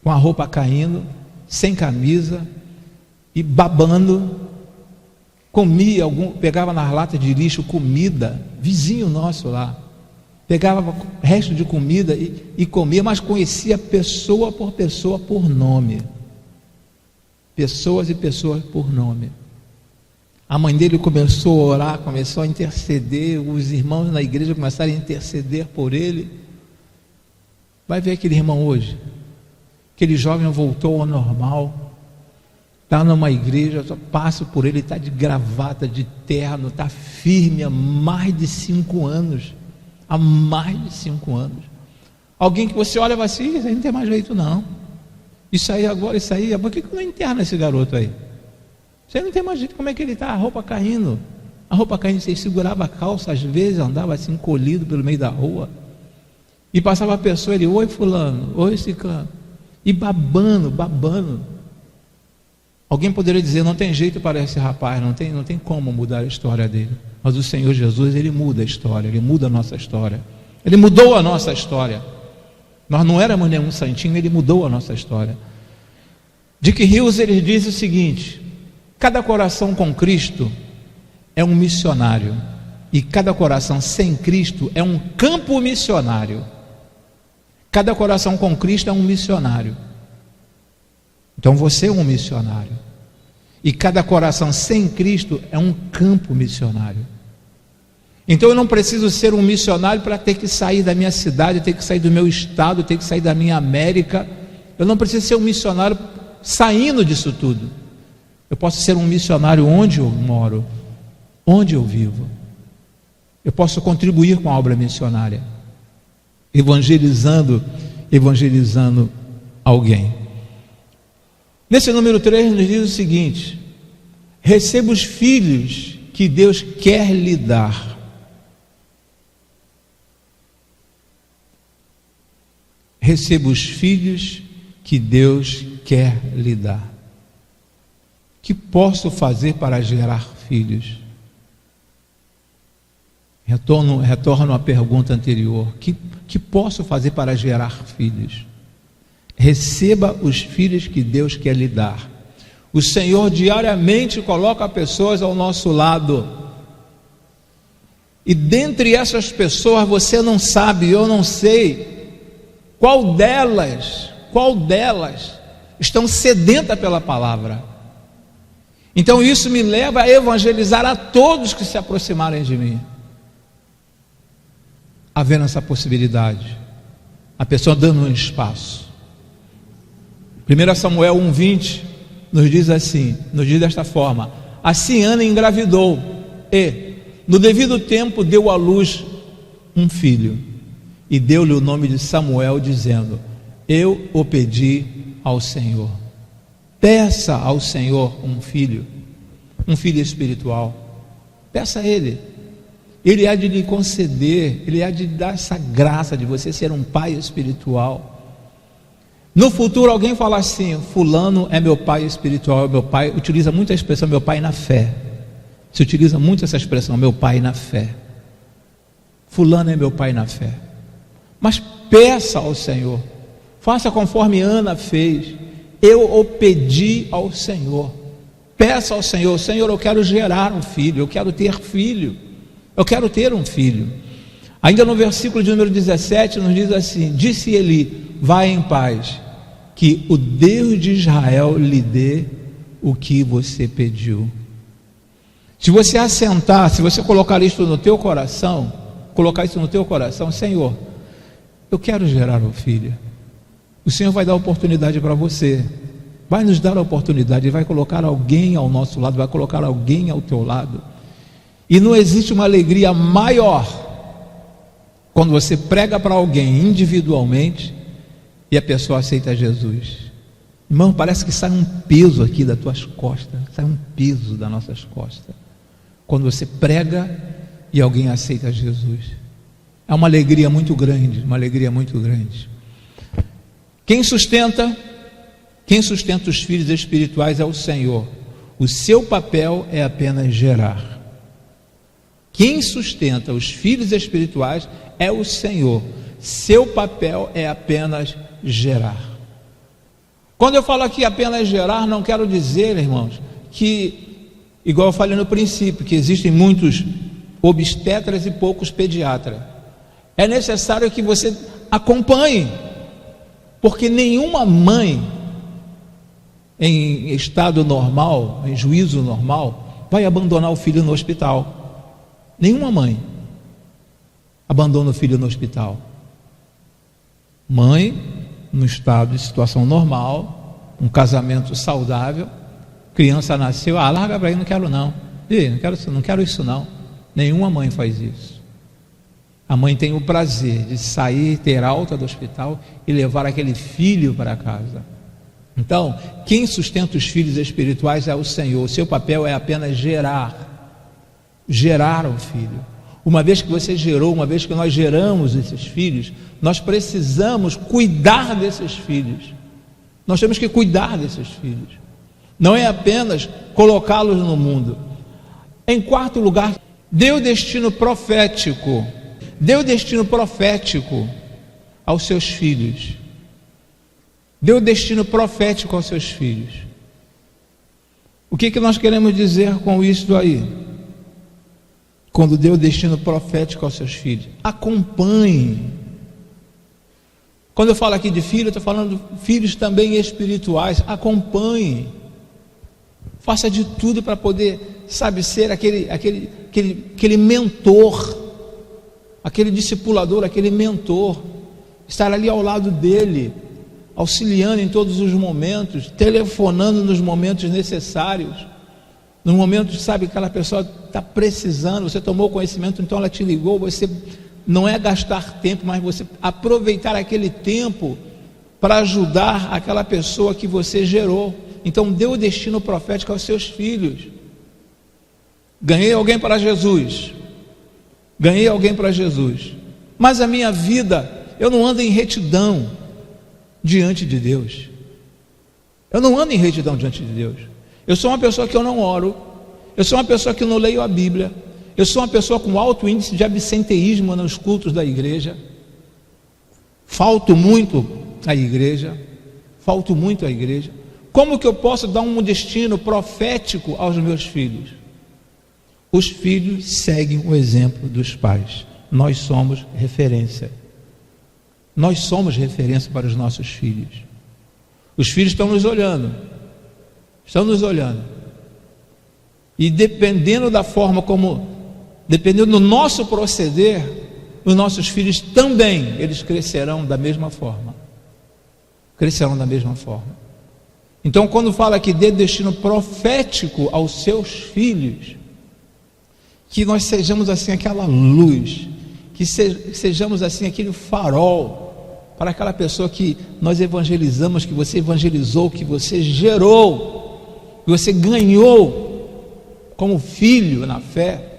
Speaker 1: com a roupa caindo, sem camisa e babando. Comia pegava nas latas de lixo comida, vizinho nosso lá, pegava resto de comida e comia, mas conhecia pessoa por pessoa por nome. Pessoas e pessoas por nome. A mãe dele começou a orar, começou a interceder, os irmãos na igreja começaram a interceder por ele. Vai ver aquele irmão hoje. Aquele jovem voltou ao normal, está numa igreja, só passo por ele, está de gravata, de terno, está firme há mais de 5 anos. Alguém que você olha e vai assim: isso aí não tem mais jeito não. Isso aí, por que não interna esse garoto aí? Isso aí não tem mais jeito. Como é que ele está? A roupa caindo, você segurava a calça, às vezes andava assim encolhido pelo meio da rua, e passava a pessoa, ele: oi fulano, oi ciclano, e babando. Alguém poderia dizer: não tem jeito para esse rapaz, não tem como mudar a história dele. Mas o Senhor Jesus, ele muda a história, ele muda a nossa história, ele mudou a nossa história. Nós não éramos nenhum santinho, ele mudou a nossa história. Dick Hills, ele diz o seguinte: cada coração com Cristo é um missionário, e cada coração sem Cristo é um campo missionário. Cada coração com Cristo é um missionário. Então você é um missionário. E cada coração sem Cristo é um campo missionário. Então eu não preciso ser um missionário para ter que sair da minha cidade, ter que sair do meu estado, ter que sair da minha América. Eu não preciso ser um missionário saindo disso tudo. Eu posso ser um missionário onde eu moro, onde eu vivo. Eu posso contribuir com a obra missionária, evangelizando evangelizando alguém. Nesse número 3 nos diz o seguinte: receba os filhos que Deus quer lhe dar. Receba os filhos que Deus quer lhe dar. Que posso fazer para gerar filhos? Retorno à pergunta anterior. Que posso fazer para gerar filhos? Receba os filhos que Deus quer lhe dar. O Senhor diariamente coloca pessoas ao nosso lado. E dentre essas pessoas você não sabe, eu não sei, qual delas estão sedentas pela palavra. Então isso me leva a evangelizar a todos que se aproximarem de mim. Havendo essa possibilidade, a pessoa dando um espaço. 1 Samuel 1:20 nos diz assim, nos diz desta forma: assim Ana engravidou e no devido tempo deu à luz um filho, e deu-lhe o nome de Samuel, dizendo: eu o pedi ao Senhor. Peça ao Senhor um filho espiritual. Peça a Ele. Ele há de lhe conceder, Ele há de dar essa graça de você ser um pai espiritual. No futuro alguém fala assim: fulano é meu pai espiritual, é meu pai. Utiliza muito a expressão meu pai na fé. Se utiliza muito essa expressão, meu pai na fé. Fulano é meu pai na fé. Mas peça ao Senhor, faça conforme Ana fez. Eu o pedi ao Senhor. Peça ao Senhor: Senhor, eu quero gerar um filho, eu quero ter filho, eu quero ter um filho. Ainda no versículo de número 17 nos diz assim: disse Eli: vai em paz, que o Deus de Israel lhe dê o que você pediu. Se você assentar, se você colocar isso no teu coração, Senhor, eu quero gerar um filho. O Senhor vai dar oportunidade para você, vai nos dar a oportunidade, vai colocar alguém ao nosso lado, vai colocar alguém ao teu lado. E não existe uma alegria maior quando você prega para alguém individualmente e a pessoa aceita Jesus. Irmão, parece que sai um peso aqui das tuas costas, sai um peso das nossas costas quando você prega e alguém aceita Jesus. É uma alegria muito grande, uma alegria muito grande. Quem sustenta os filhos espirituais é o Senhor. O seu papel é apenas gerar. Quem sustenta os filhos espirituais é o Senhor. Seu papel é apenas gerar. Quando eu falo aqui apenas gerar, não quero dizer, irmãos, que, igual eu falei no princípio, que existem muitos obstetras e poucos pediatras. É necessário que você acompanhe, porque nenhuma mãe em estado normal, em juízo normal, vai abandonar o filho no hospital. Nenhuma mãe abandona o filho no hospital. Mãe, no estado de situação normal, um casamento saudável, criança nasceu, larga para aí, não quero não. Não quero isso não. Nenhuma mãe faz isso. A mãe tem o prazer de sair, ter alta do hospital e levar aquele filho para casa. Então, quem sustenta os filhos espirituais é o Senhor. O seu papel é apenas gerar um filho. Uma vez que você gerou, uma vez que nós geramos esses filhos, nós precisamos cuidar desses filhos. Nós temos que cuidar desses filhos. Não é apenas colocá-los no mundo. Em quarto lugar, deu destino profético. Deu destino profético aos seus filhos. Deu destino profético aos seus filhos. O que nós queremos dizer com isso aí? Quando deu destino profético aos seus filhos, acompanhe. Quando eu falo aqui de filho, eu estou falando de filhos também espirituais. Acompanhe. Faça de tudo para poder, ser aquele mentor, aquele discipulador, aquele mentor, estar ali ao lado dele, auxiliando em todos os momentos, telefonando nos momentos necessários, nos momentos, aquela pessoa está precisando, você tomou conhecimento, então ela te ligou, você não é gastar tempo, mas você aproveitar aquele tempo para ajudar aquela pessoa que você gerou. Então dê o destino profético aos seus filhos. Ganhei alguém para Jesus, ganhei alguém para Jesus, mas a minha vida, eu não ando em retidão diante de Deus. Eu não ando em retidão diante de Deus. Eu sou uma pessoa que eu não oro, eu sou uma pessoa que eu não leio a Bíblia, eu sou uma pessoa com alto índice de absenteísmo nos cultos da igreja, falto muito à igreja. Como que eu posso dar um destino profético aos meus filhos? Os filhos seguem o exemplo dos pais. Nós somos referência. Nós somos referência para os nossos filhos. Os filhos estão nos olhando. E dependendo da forma dependendo do nosso proceder, os nossos filhos também, eles crescerão da mesma forma. Então, quando fala que dê destino profético aos seus filhos, que nós sejamos assim aquela luz, que sejamos assim aquele farol para aquela pessoa que nós evangelizamos, que você evangelizou, que você gerou, que você ganhou como filho na fé.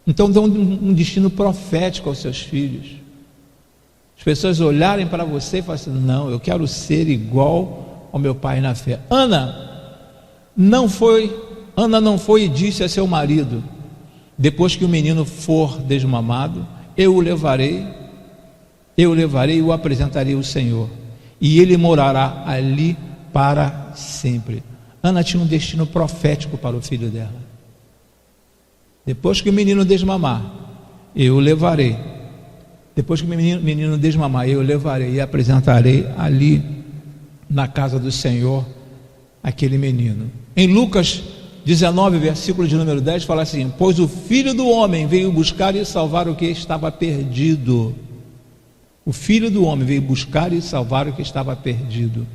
Speaker 1: Então dê um destino profético aos seus filhos. As pessoas olharem para você e falarem assim: não, eu quero ser igual ao meu pai na fé. Ana não foi e disse a seu marido: depois que o menino for desmamado, eu o levarei e o apresentarei ao Senhor, e ele morará ali para sempre. Ana tinha um destino profético para o filho dela. Depois que o menino desmamar, eu o levarei. Depois que o menino desmamar, eu o levarei e apresentarei ali na casa do Senhor aquele menino. Em Lucas 19, versículo de número 10, fala assim: pois o Filho do Homem veio buscar e salvar o que estava perdido. O Filho do Homem veio buscar e salvar o que estava perdido.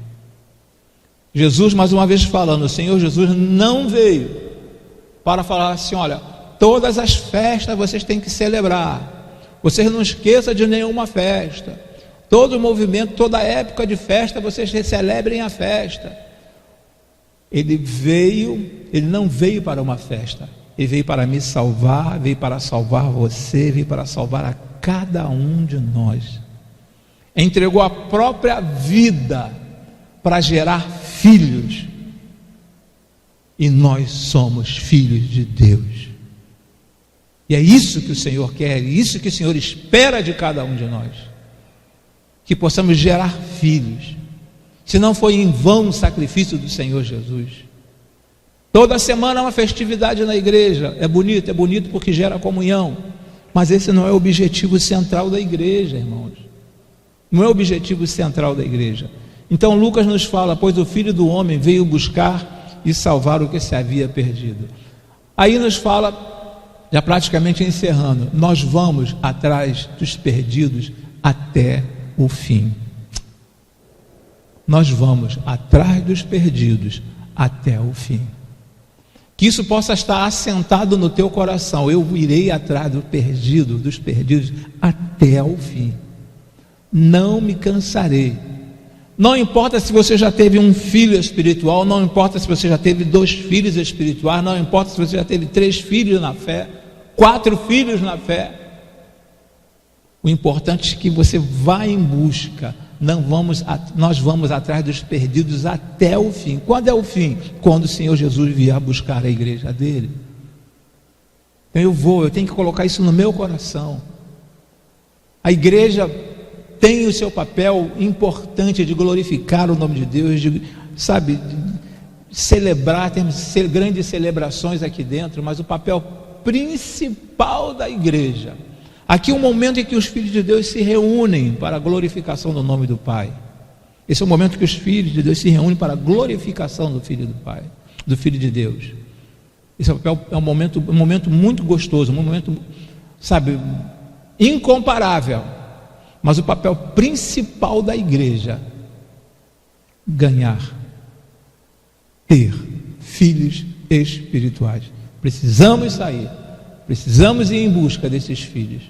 Speaker 1: Jesus, mais uma vez falando, o Senhor Jesus não veio para falar assim: olha, todas as festas vocês têm que celebrar, vocês não esqueçam de nenhuma festa, todo movimento, toda época de festa, vocês celebrem a festa. Ele não veio para uma festa, ele veio para me salvar, veio para salvar você, veio para salvar a cada um de nós. Entregou a própria vida para gerar filhos, e nós somos filhos de Deus. E é isso que o Senhor quer, é isso que o Senhor espera de cada um de nós, que possamos gerar filhos. Se não foi em vão o sacrifício do Senhor Jesus. Toda semana é uma festividade na igreja, é bonito porque gera comunhão, mas esse não é o objetivo central da igreja, irmãos. Não é o objetivo central da igreja. Então Lucas nos fala: pois o Filho do Homem veio buscar e salvar o que se havia perdido. Aí nos fala, já praticamente encerrando, nós vamos atrás dos perdidos até o fim. Nós vamos atrás dos perdidos até o fim. Que isso possa estar assentado no teu coração: eu irei atrás dos perdidos até o fim. Não me cansarei. Não importa se você já teve um filho espiritual, não importa se você já teve 2 filhos espirituais, não importa se você já teve 3 filhos na fé, 4 filhos na fé. O importante é que você vá em busca. Nós vamos atrás dos perdidos até o fim. Quando é o fim? Quando o Senhor Jesus vier buscar a igreja dele. Então eu tenho que colocar isso no meu coração. A igreja tem o seu papel importante de glorificar o nome de Deus, de celebrar, temos grandes celebrações aqui dentro, mas o papel principal da igreja, aqui é um momento em que os filhos de Deus se reúnem para a glorificação do nome do Pai. Esse é o momento que os filhos de Deus se reúnem para a glorificação do Filho do Pai, do Filho de Deus. Esse papel é um momento muito gostoso, um momento, incomparável. Mas o papel principal da igreja: ganhar, ter filhos espirituais. Precisamos sair, precisamos ir em busca desses filhos.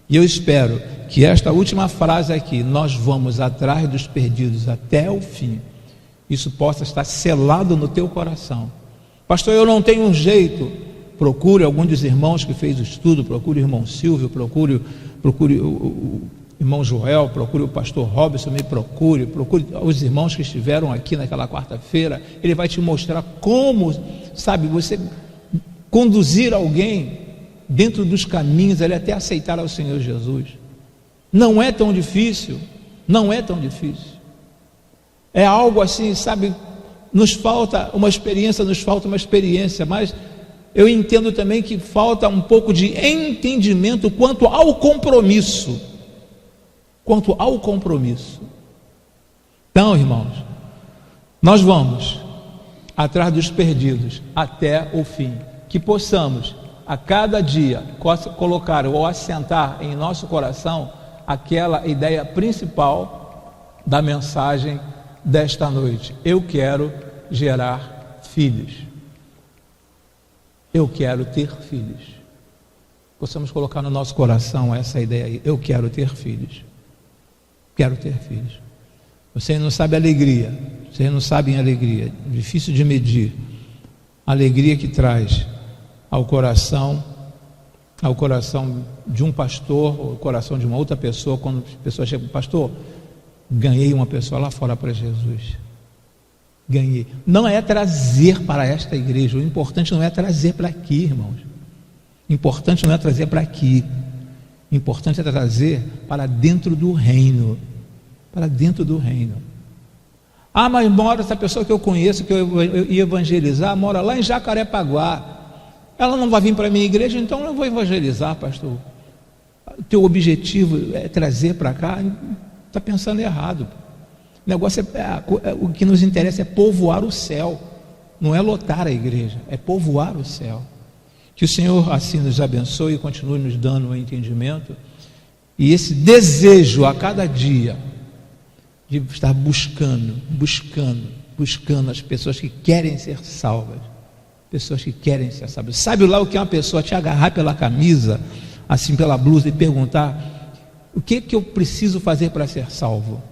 Speaker 1: E eu espero que esta última frase aqui, nós vamos atrás dos perdidos até o fim, isso possa estar selado no teu coração. Pastor, eu não tenho um jeito. Procure algum dos irmãos que fez o estudo, procure o irmão Silvio, procure o irmão Joel, procure o pastor Robson, procure os irmãos que estiveram aqui naquela quarta-feira. Ele vai te mostrar como, sabe, você conduzir alguém dentro dos caminhos, ele até aceitar ao Senhor Jesus. Não é tão difícil, não é tão difícil. É algo assim, sabe, nos falta uma experiência, mas eu entendo também que falta um pouco de entendimento quanto ao compromisso. Então, irmãos, nós vamos atrás dos perdidos até o fim. Que possamos, a cada dia, colocar ou assentar em nosso coração aquela ideia principal da mensagem desta noite. Eu quero gerar filhos. Eu quero ter filhos. Possamos colocar no nosso coração essa ideia aí. Eu quero ter filhos. Quero ter filhos. Vocês não sabem a alegria. Vocês não sabem a alegria. Difícil de medir. A alegria que traz ao coração de um pastor, ou ao coração de uma outra pessoa, quando a pessoa chega, pastor, ganhei uma pessoa lá fora para Jesus. Ganhei. Não é trazer para esta igreja. O importante não é trazer para aqui, irmãos. O importante não é trazer para aqui. O importante é trazer para dentro do reino. Para dentro do reino. Ah, mas mora essa pessoa que eu conheço, que eu ia evangelizar, mora lá em Jacarepaguá. Ela não vai vir para a minha igreja, então eu não vou evangelizar, pastor. O teu objetivo é trazer para cá? Está pensando errado. O negócio o que nos interessa é povoar o céu, não é lotar a igreja, é povoar o céu. Que o Senhor assim nos abençoe e continue nos dando um entendimento e esse desejo a cada dia de estar buscando as pessoas que querem ser salvas, pessoas que querem ser salvas. Sabe lá o que é uma pessoa te agarrar pela camisa, assim pela blusa e perguntar: o que eu preciso fazer para ser salvo?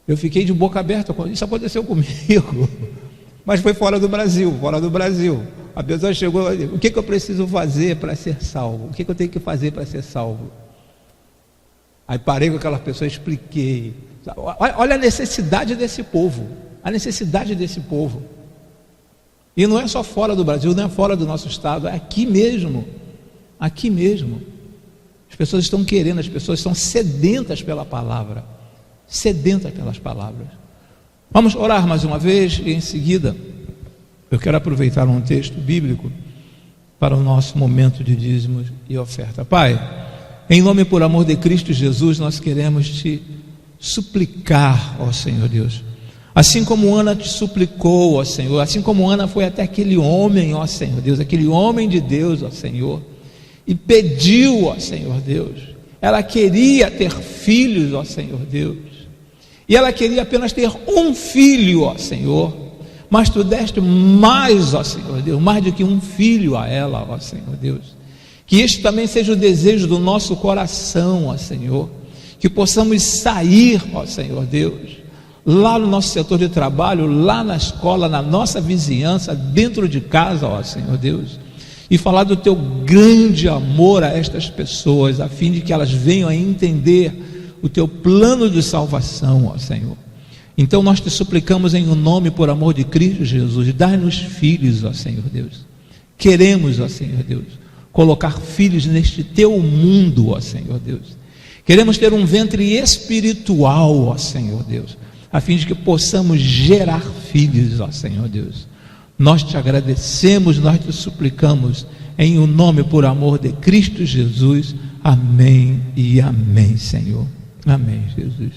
Speaker 1: Eu fiquei de boca aberta, isso aconteceu comigo, mas foi fora do Brasil. A pessoa chegou, o que eu preciso fazer para ser salvo? O que eu tenho que fazer para ser salvo? Aí parei com aquela pessoa e expliquei. Olha a necessidade desse povo, e não é só fora do Brasil, não é fora do nosso estado, é aqui mesmo. As pessoas estão querendo, as pessoas estão sedentas pelas palavras. Vamos orar mais uma vez e em seguida eu quero aproveitar um texto bíblico para o nosso momento de dízimos e oferta. Pai, em nome e por amor de Cristo Jesus, nós queremos te suplicar, ó Senhor Deus, assim como Ana te suplicou, ó Senhor, assim como Ana foi até aquele homem, ó Senhor Deus, aquele homem de Deus, ó Senhor, e pediu, ó Senhor Deus, ela queria ter filhos, ó Senhor Deus, e ela queria apenas ter um filho, ó Senhor, mas tu deste mais, ó Senhor Deus, mais do que um filho a ela, ó Senhor Deus. Que este também seja o desejo do nosso coração, ó Senhor, que possamos sair, ó Senhor Deus, lá no nosso setor de trabalho, lá na escola, na nossa vizinhança, dentro de casa, ó Senhor Deus, e falar do teu grande amor a estas pessoas, a fim de que elas venham a entender o teu plano de salvação, ó Senhor. Então nós te suplicamos em o nome, por amor de Cristo Jesus, dai-nos filhos, ó Senhor Deus. Queremos, ó Senhor Deus, colocar filhos neste teu mundo, ó Senhor Deus. Queremos ter um ventre espiritual, ó Senhor Deus, a fim de que possamos gerar filhos, ó Senhor Deus. Nós te agradecemos, nós te suplicamos em o nome, por amor de Cristo Jesus. Amém e amém, Senhor. Amém, Jesus.